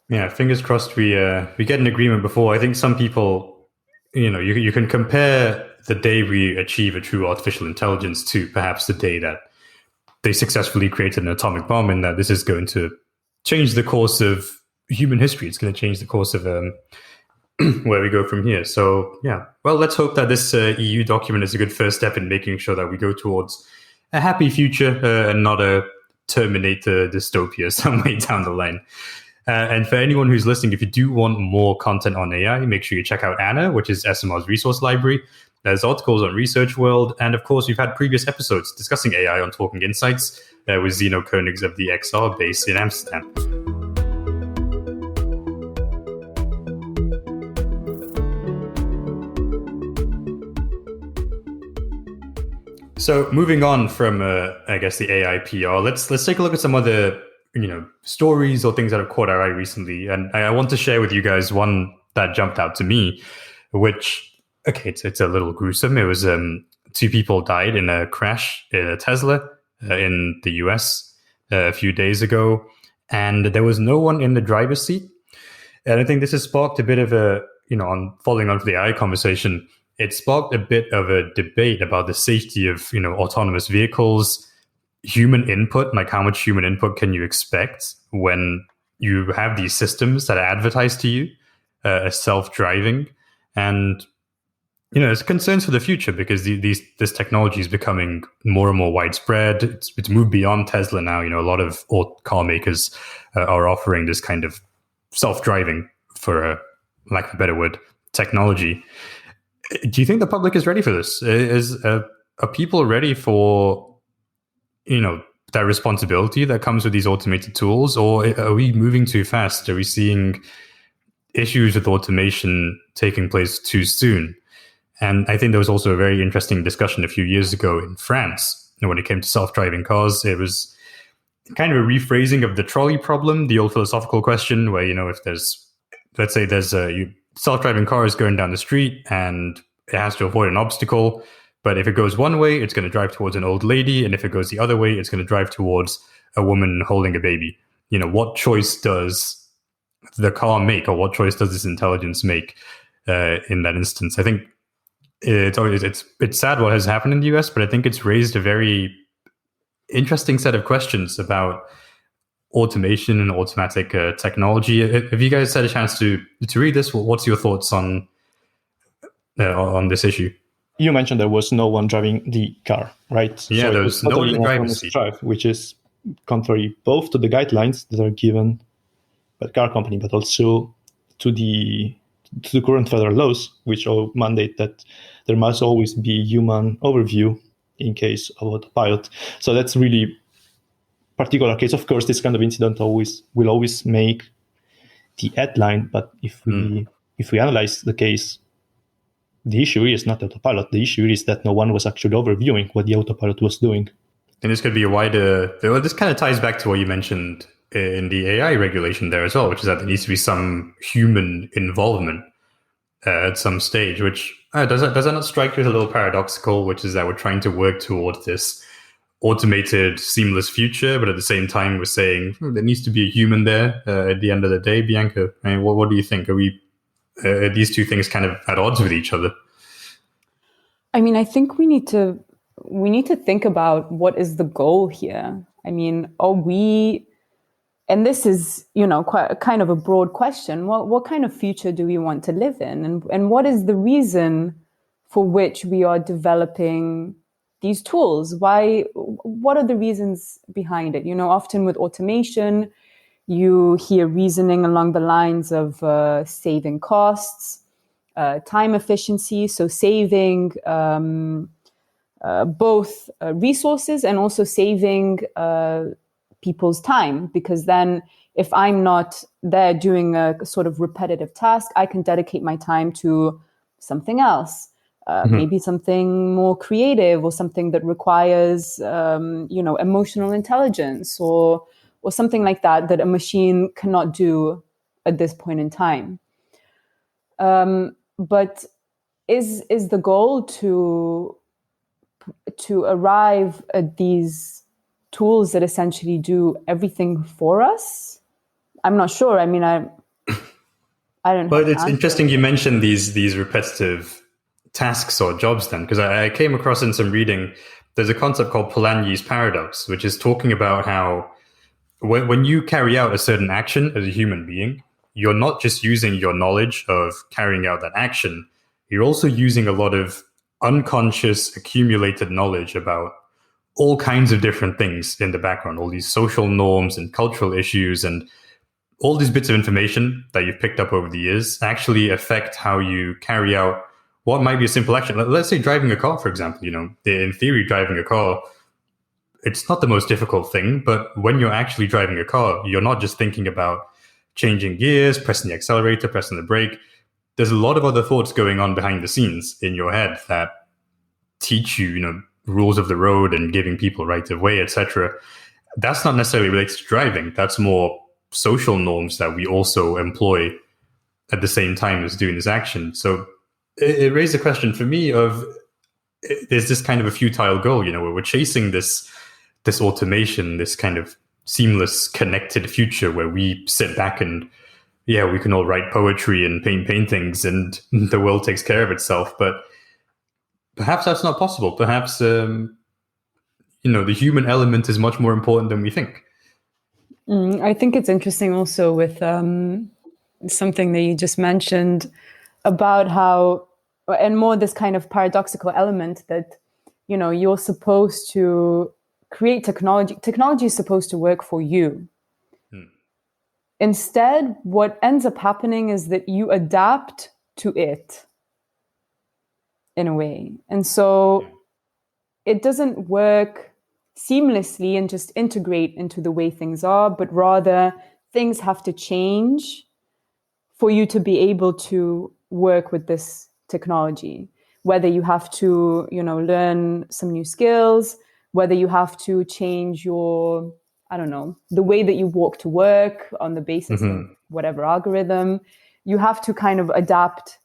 Yeah, fingers crossed we get an agreement before. I think some people, you can compare the day we achieve a true artificial intelligence to perhaps the day that they successfully created an atomic bomb, and that this is going to change the course of human history. It's going to change the course of where we go from here. So, well, let's hope that this EU document is a good first step in making sure that we go towards a happy future and not a Terminator dystopia some way down the line. And for anyone who's listening, if you do want more content on AI, make sure you check out Anna, which is Esomar's resource library. There's articles on Research World. And of course, we've had previous episodes discussing AI on Talking Insights with Zeno Koenigs of the XR base in Amsterdam. So moving on from, I guess, the AI PR, let's take a look at some other, stories or things that have caught our eye recently. And I want to share with you guys one that jumped out to me, which, okay, it's a little gruesome. It was 2 people died in a crash in a Tesla in the US a few days ago, and there was no one in the driver's seat. And I think this has sparked a bit of a, on following on to the AI conversation, it sparked a bit of a debate about the safety of, autonomous vehicles, human input, like how much human input can you expect when you have these systems that are advertised to you as self-driving, and there's concerns for the future because this technology is becoming more and more widespread. It's moved beyond Tesla now. A lot of car makers are offering this kind of self-driving, for lack of a better word, technology. Do you think the public is ready for this? Are people ready for that responsibility that comes with these automated tools, or are we moving too fast? Are we seeing issues with automation taking place too soon? And I think there was also a very interesting discussion a few years ago in France when it came to self-driving cars. It was kind of a rephrasing of the trolley problem, the old philosophical question where, if let's say there's a self-driving car is going down the street and it has to avoid an obstacle. But if it goes one way, it's going to drive towards an old lady. And if it goes the other way, it's going to drive towards a woman holding a baby. What choice does the car make, or what choice does this intelligence make in that instance? I think it's sad what has happened in the US, but I think it's raised a very interesting set of questions about automation and automatic technology. Have you guys had a chance to read this? What's your thoughts on this issue? You mentioned there was no one driving the car, right? Yeah, there was no one in the driver's seat. Which is contrary both to the guidelines that are given by the car company, but also to the current federal laws, which all mandate that there must always be human overview in case of autopilot. So that's really particular case. Of course, this kind of incident will always make the headline, but if we analyze the case, the issue is not autopilot. The issue is that no one was actually overviewing what the autopilot was doing. And this could be a wider... Well, this kind of ties back to what you mentioned in the AI regulation there as well, which is that there needs to be some human involvement at some stage, which does that not strike you as a little paradoxical, which is that we're trying to work towards this automated, seamless future, but at the same time we're saying there needs to be a human there at the end of the day. Bianca, I mean, what do you think? Are these two things kind of at odds with each other? I mean, I think we need to think about what is the goal here. I mean, are we, and this is, quite kind of a broad question. What kind of future do we want to live in? And what is the reason for which we are developing these tools? What are the reasons behind it? Often with automation, you hear reasoning along the lines of saving costs, time efficiency, so saving both resources and also saving people's time, because then if I'm not there doing a sort of repetitive task, I can dedicate my time to something else, maybe something more creative or something that requires, emotional intelligence or something like that a machine cannot do at this point in time. But is the goal to arrive at these tools that essentially do everything for us? I'm not sure. I mean, I don't know. But it's interesting you mentioned these repetitive tasks or jobs then, because I came across in some reading, there's a concept called Polanyi's paradox, which is talking about how when you carry out a certain action as a human being, you're not just using your knowledge of carrying out that action, you're also using a lot of unconscious accumulated knowledge about all kinds of different things in the background, all these social norms and cultural issues, and all these bits of information that you've picked up over the years actually affect how you carry out what might be a simple action. Let's say driving a car, for example. In theory, driving a car, it's not the most difficult thing, but when you're actually driving a car, you're not just thinking about changing gears, pressing the accelerator, pressing the brake. There's a lot of other thoughts going on behind the scenes in your head that teach you, rules of the road and giving people right of way, etc. That's not necessarily related to driving. That's more social norms that we also employ at the same time as doing this action. So it raised a question for me of, is this kind of a futile goal, where we're chasing this automation, this kind of seamless, connected future where we sit back and, we can all write poetry and paint paintings and the world takes care of itself. But perhaps that's not possible. Perhaps, the human element is much more important than we think. I think it's interesting also with something that you just mentioned about how, and more this kind of paradoxical element that, you're supposed to create technology. Technology is supposed to work for you. Instead, what ends up happening is that you adapt to it in a way. And so it doesn't work seamlessly and just integrate into the way things are, but rather things have to change for you to be able to work with this technology. Whether you have to, learn some new skills, whether you have to change your, the way that you walk to work on the basis of whatever algorithm, you have to kind of adapt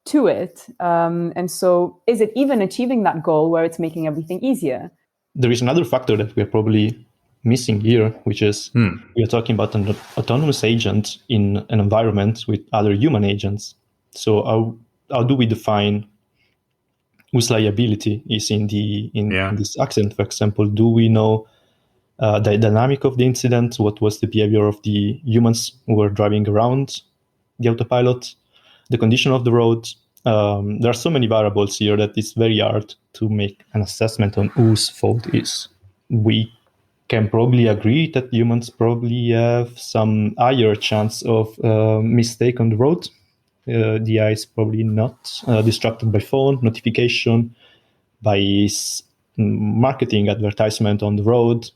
to it. And so is it even achieving that goal where it's making everything easier? There is another factor that we're probably missing here, which is we are talking about an autonomous agent in an environment with other human agents. So how do we define whose liability is in this accident, for example? Do we know the dynamic of the incident? What was the behavior of the humans who were driving around the autopilot? The condition of the road? There are so many variables here that it's very hard to make an assessment on whose fault it is. We can probably agree that humans probably have some higher chance of mistake on the road. The eye is probably not distracted by phone, notification, by marketing advertisement on the road.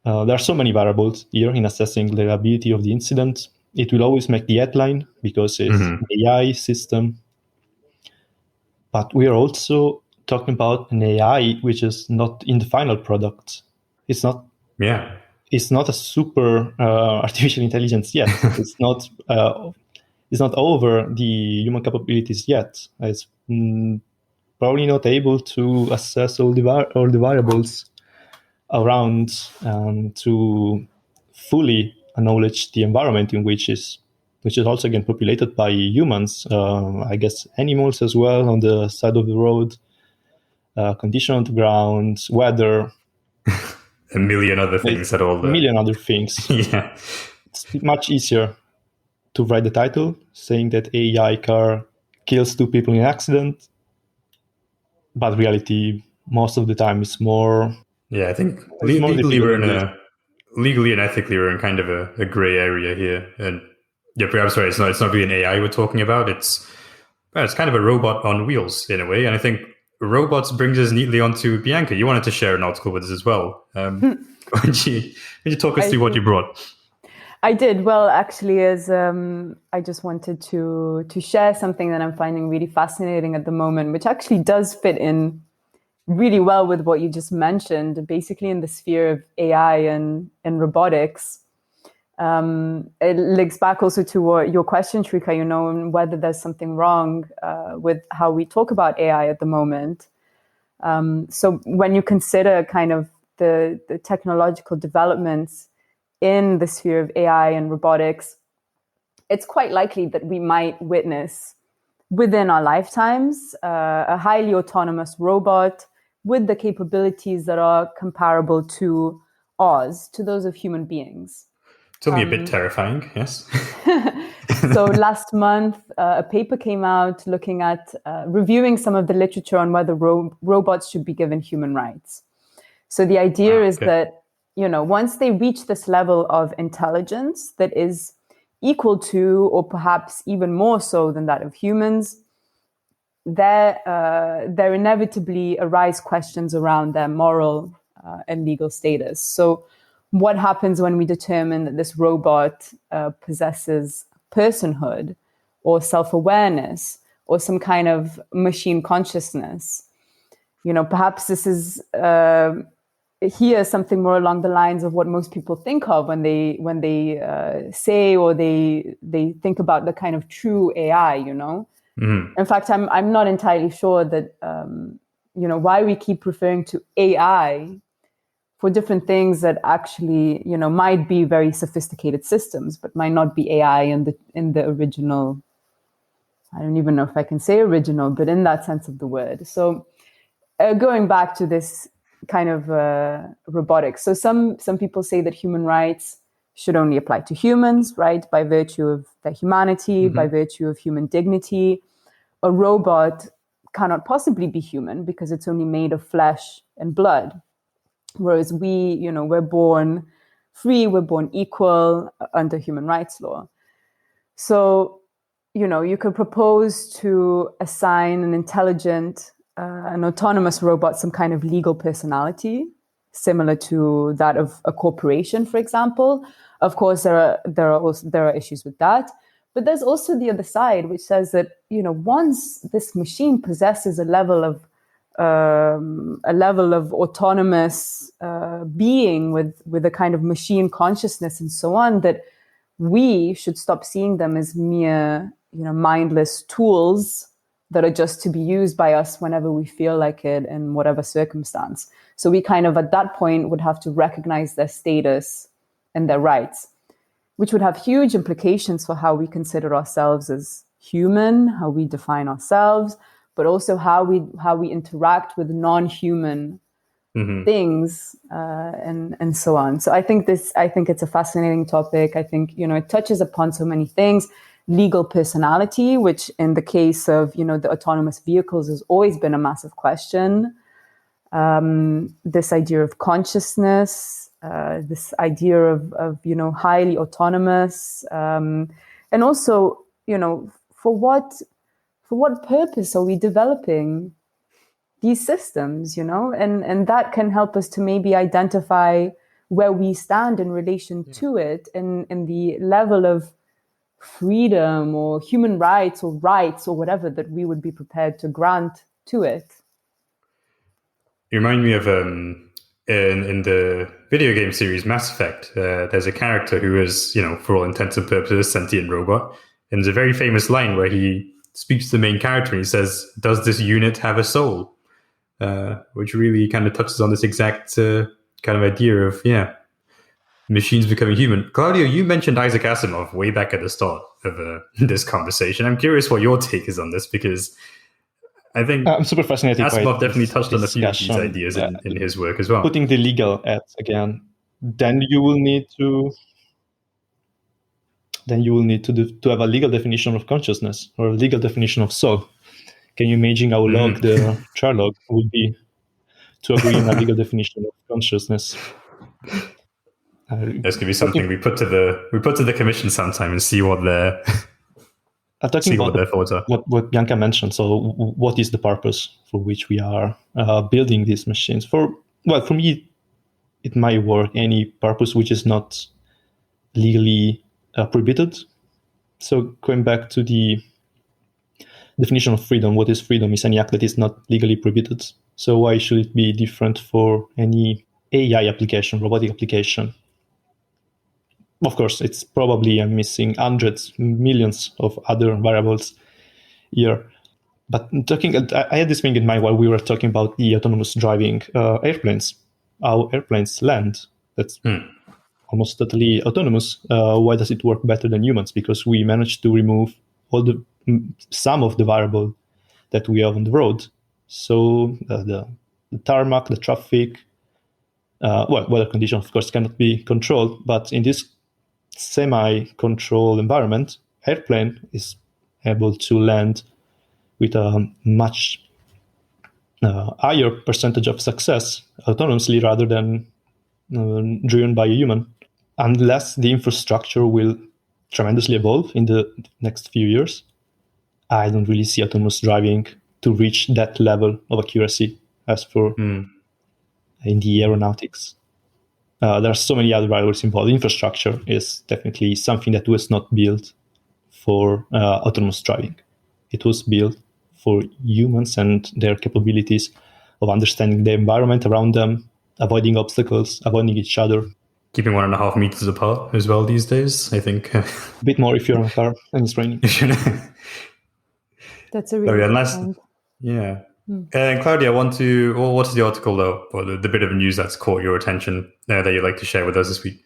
There are so many variables here in assessing the reliability of the incident. It will always make the headline because it's an AI system. But we are also talking about an AI which is not in the final product. It's not. Yeah. It's not a super artificial intelligence yet. It's not. It's not over the human capabilities yet. It's probably not able to assess all the variables around to fully acknowledge the environment in which is also again populated by humans. I guess animals as well on the side of the road, condition on the ground, weather, a million other things at all. A million other things. Yeah, it's much easier to write the title saying that AI car kills 2 people in an accident, but reality most of the time is more. Yeah, I think legally and ethically we're in kind of a gray area here, and yeah, perhaps right. It's not really an AI we're talking about. It's kind of a robot on wheels in a way, and I think robots brings us neatly onto Bianca. You wanted to share an article with us as well. Would you talk us through what you brought? I did. Well, actually, as I just wanted to share something that I'm finding really fascinating at the moment, which actually does fit in really well with what you just mentioned, basically in the sphere of AI and robotics. It links back also to your question, Srikar, and whether there's something wrong with how we talk about AI at the moment. So when you consider kind of the technological developments in the sphere of AI and robotics, it's quite likely that we might witness within our lifetimes a highly autonomous robot with the capabilities that are comparable to ours, to those of human beings. It's only a bit terrifying, yes. So last month, a paper came out looking at reviewing some of the literature on whether robots should be given human rights. So the idea is that, once they reach this level of intelligence that is equal to, or perhaps even more so than that of humans, there inevitably arise questions around their moral and legal status. So what happens when we determine that this robot possesses personhood or self-awareness or some kind of machine consciousness? Perhaps this is here something more along the lines of what most people think of when they say or they think about the kind of true AI. In fact, I'm not entirely sure that why we keep referring to AI for different things that actually might be very sophisticated systems, but might not be AI in the original. I don't even know if I can say original, but in that sense of the word. So going back to this kind of robotics. So some people say that human rights should only apply to humans, right? By virtue of their humanity, by virtue of human dignity. A robot cannot possibly be human because it's only made of flesh and blood. Whereas we're born free, we're born equal under human rights law. So, you could propose to assign an intelligent, an autonomous robot some kind of legal personality, similar to that of a corporation, for example. Of course, there are issues with that. But there's also the other side, which says that, once this machine possesses a level of autonomous being with a kind of machine consciousness and so on, that we should stop seeing them as mere, mindless tools that are just to be used by us whenever we feel like it in whatever circumstance. So we kind of at that point would have to recognize their status and their rights, which would have huge implications for how we consider ourselves as human, how we define ourselves, but also how we interact with non-human things and so on. So I think it's a fascinating topic. I think it touches upon so many things. Legal personality, which in the case of the autonomous vehicles has always been a massive question. This idea of consciousness, this idea of highly autonomous, and also for what purpose are we developing these systems, and that can help us to maybe identify where we stand in relation to it and the level of freedom or human rights or whatever that we would be prepared to grant to it. You remind me of in the video game series Mass Effect, there's a character who is, for all intents and purposes, a sentient robot. And there's a very famous line where he speaks to the main character and he says, "Does this unit have a soul?" Which really kind of touches on this exact kind of idea of, machines becoming human. Claudio, you mentioned Isaac Asimov way back at the start of this conversation. I'm curious what your take is on this, because I think I'm super fascinated Asimov by definitely touched on a few of these discussion, ideas in his work as well. Putting the legal at again, then you will need to have a legal definition of consciousness or a legal definition of soul. Can you imagine how long the trilogue would be to agree on a legal definition of consciousness? This could be something we put to the commission sometime and see what their what their thoughts are. What Bianca mentioned. So, what is the purpose for which we are building these machines? For me, it might work any purpose which is not legally prohibited. So, going back to the definition of freedom, what is freedom? Is any act that is not legally prohibited. So, why should it be different for any AI application, robotic application? Of course, it's probably I'm missing hundreds, millions of other variables here. But I had this thing in mind while we were talking about the autonomous driving airplanes, how airplanes land. That's almost totally autonomous. Why does it work better than humans? Because we managed to remove some of the variable that we have on the road. So the tarmac, the traffic, weather conditions, of course, cannot be controlled. But in this semi-controlled environment, airplane is able to land with a much higher percentage of success autonomously rather than driven by a human, unless the infrastructure will tremendously evolve in the next few years. I don't really see autonomous driving to reach that level of accuracy as for in the aeronautics. There are so many other variables involved. Infrastructure is definitely something that was not built for autonomous driving. It was built for humans and their capabilities of understanding the environment around them, avoiding obstacles, avoiding each other. Keeping 1.5 meters apart as well these days, I think. A bit more if you're in a car and it's raining. That's a really good point. Yeah. Claudia, what is the article though, or the bit of news that's caught your attention that you'd like to share with us this week?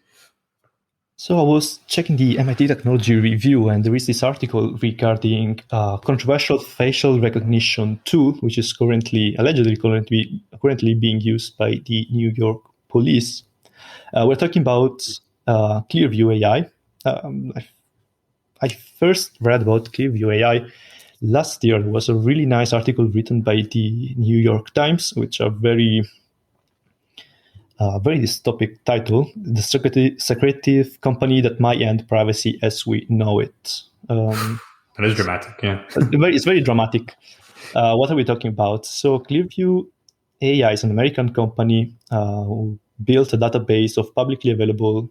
So I was checking the MIT Technology Review, and there is this article regarding a controversial facial recognition tool, which is allegedly currently being used by the New York police. We're talking about Clearview AI. I first read about Clearview AI last year. There was a really nice article written by the New York Times, which are very dystopic title, the secretive company that might end privacy as we know it. That is dramatic, yeah. It's very dramatic. What are we talking about? So Clearview AI is an American company who built a database of publicly available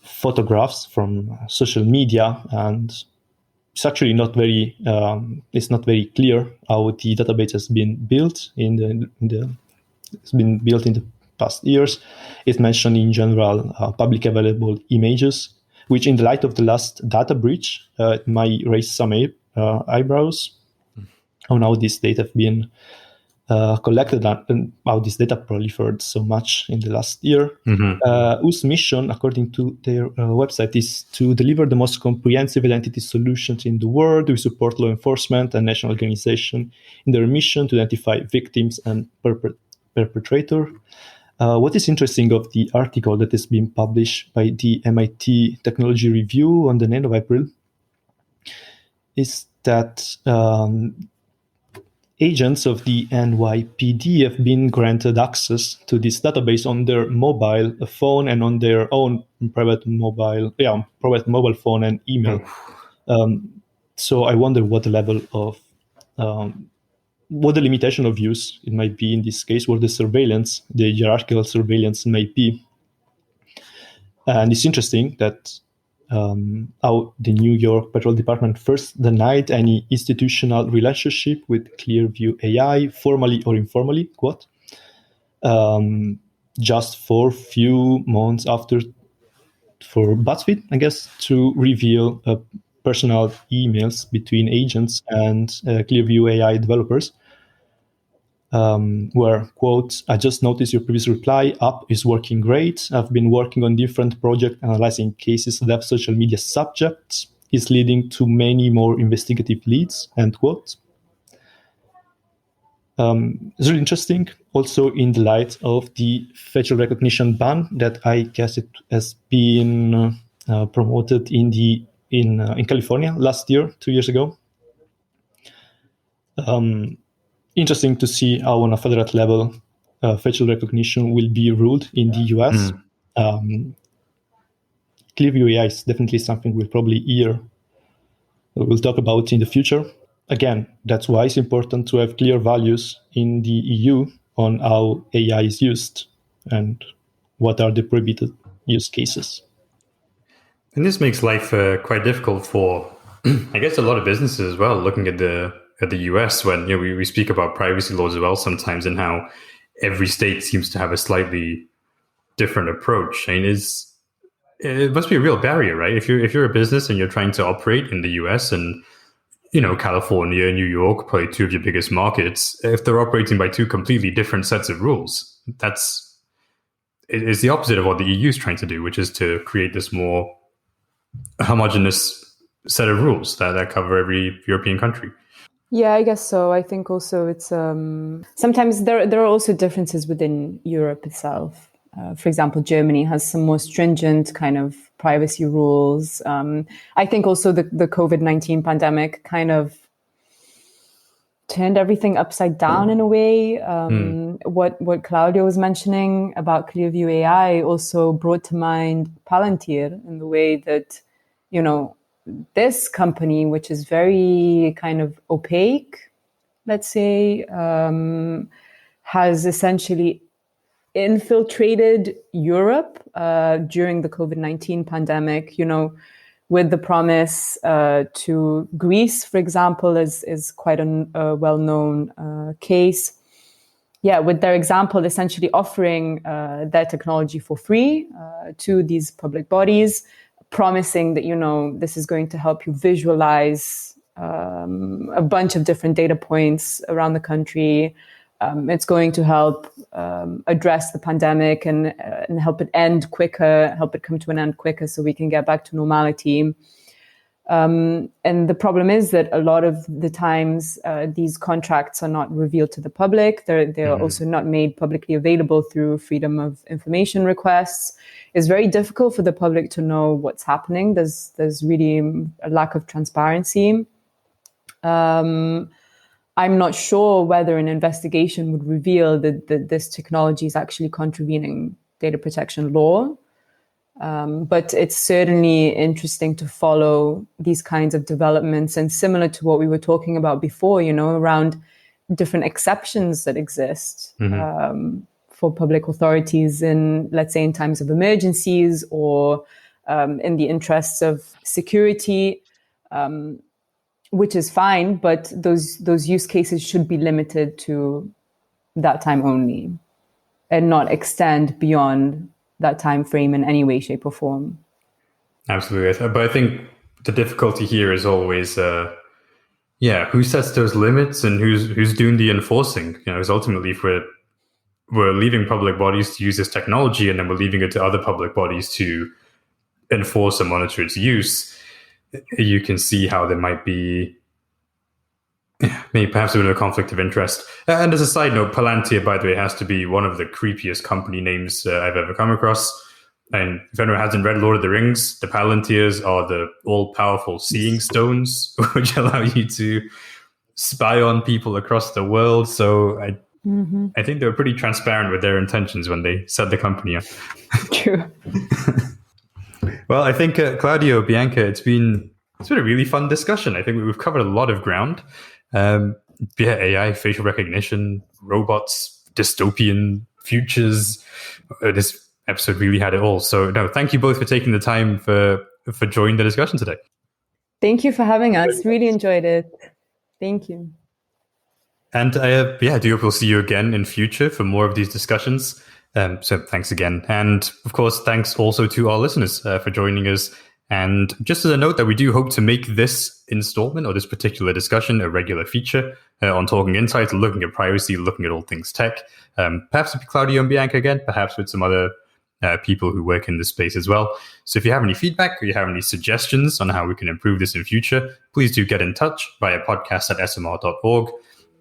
photographs from social media, and it's actually not very clear how the database has been built it's been built in the past years. It's mentioned in general public available images, which in the light of the last data breach might raise some eyebrows on how this data have been collected and how this data proliferated so much in the last year. Whose mission, according to their website, is to deliver the most comprehensive identity solutions in the world. We support law enforcement and national organizations in their mission to identify victims and perpetrator. What is interesting of the article that has been published by the MIT Technology Review on the 9th of April is that agents of the NYPD have been granted access to this database on their mobile phone and on their own private mobile phone and email. So I wonder what the level of what the limitation of use it might be in this case, what the hierarchical surveillance might be. And it's interesting that how the New York Patrol Department first denied any institutional relationship with Clearview AI, formally or informally, quote, just for a few months after, for BuzzFeed, I guess, to reveal personal emails between agents and Clearview AI developers, where, quote, I just noticed your previous reply app is working great. I've been working on different projects analyzing cases that have social media subjects. Is leading to many more investigative leads, end quote. It's really interesting, also in the light of the facial recognition ban that I guess it has been promoted in California last year, 2 years ago. Interesting to see how on a federal level facial recognition will be ruled in the US. Clearview AI is definitely something we'll probably we'll talk about in the future. Again, that's why it's important to have clear values in the EU on how AI is used and what are the prohibited use cases. And this makes life quite difficult for, I guess, a lot of businesses as well, looking at the US when we speak about privacy laws as well sometimes, and how every state seems to have a slightly different approach. I mean, it must be a real barrier, right? If you're a business and you're trying to operate in the US and California, New York, probably two of your biggest markets, if they're operating by two completely different sets of rules, it's the opposite of what the EU is trying to do, which is to create this more homogeneous set of rules that cover every European country. Yeah, I guess so. I think also it's sometimes there are also differences within Europe itself. For example, Germany has some more stringent kind of privacy rules. I think also the COVID-19 pandemic kind of turned everything upside down in a way. What Claudio was mentioning about Clearview AI also brought to mind Palantir in the way that, this company, which is very kind of opaque, let's say, has essentially infiltrated Europe during the COVID-19 pandemic, with the promise to Greece, for example, is quite a well-known case. Yeah, with their example, essentially offering their technology for free to these public bodies, promising that, this is going to help you visualize a bunch of different data points around the country, It's going to help address the pandemic and help it end quicker, help it come to an end quicker so we can get back to normality. And the problem is that a lot of the times these contracts are not revealed to the public. They're also not made publicly available through freedom of information requests. It's very difficult for the public to know what's happening. There's really a lack of transparency. I'm not sure whether an investigation would reveal that this technology is actually contravening data protection law. But it's certainly interesting to follow these kinds of developments, and similar to what we were talking about before, around different exceptions that exist for public authorities in, let's say, in times of emergencies or in the interests of security, which is fine, but those use cases should be limited to that time only and not extend beyond that time frame in any way, shape, or form. Absolutely. But I think the difficulty here is always, who sets those limits and who's doing the enforcing? Because ultimately, if we're leaving public bodies to use this technology and then we're leaving it to other public bodies to enforce and monitor its use, you can see how there might be maybe perhaps a bit of a conflict of interest. And as a side note, Palantir, by the way, has to be one of the creepiest company names I've ever come across. And if anyone hasn't read Lord of the Rings, the Palantirs are the all-powerful seeing stones, which allow you to spy on people across the world. So I think they were pretty transparent with their intentions when they set the company up. True. Well, I think, Claudio, Bianca, it's been a really fun discussion. I think we've covered a lot of ground. AI, facial recognition, robots, dystopian futures. This episode really had it all. So, no, thank you both for taking the time for joining the discussion today. Thank you for having us. Really enjoyed it. Thank you. And I do hope we'll see you again in future for more of these discussions. So thanks again. And of course, thanks also to our listeners for joining us. And just as a note that we do hope to make this installment or this particular discussion a regular feature on Talking Insights, looking at privacy, looking at all things tech. Perhaps with Claudio and Bianca again, perhaps with some other people who work in this space as well. So if you have any feedback or you have any suggestions on how we can improve this in future, please do get in touch via podcast@esomar.org.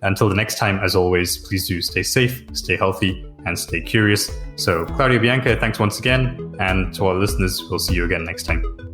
Until the next time, as always, please do stay safe, stay healthy, and stay curious. So Claudio, Bianca, thanks once again. And to our listeners, we'll see you again next time.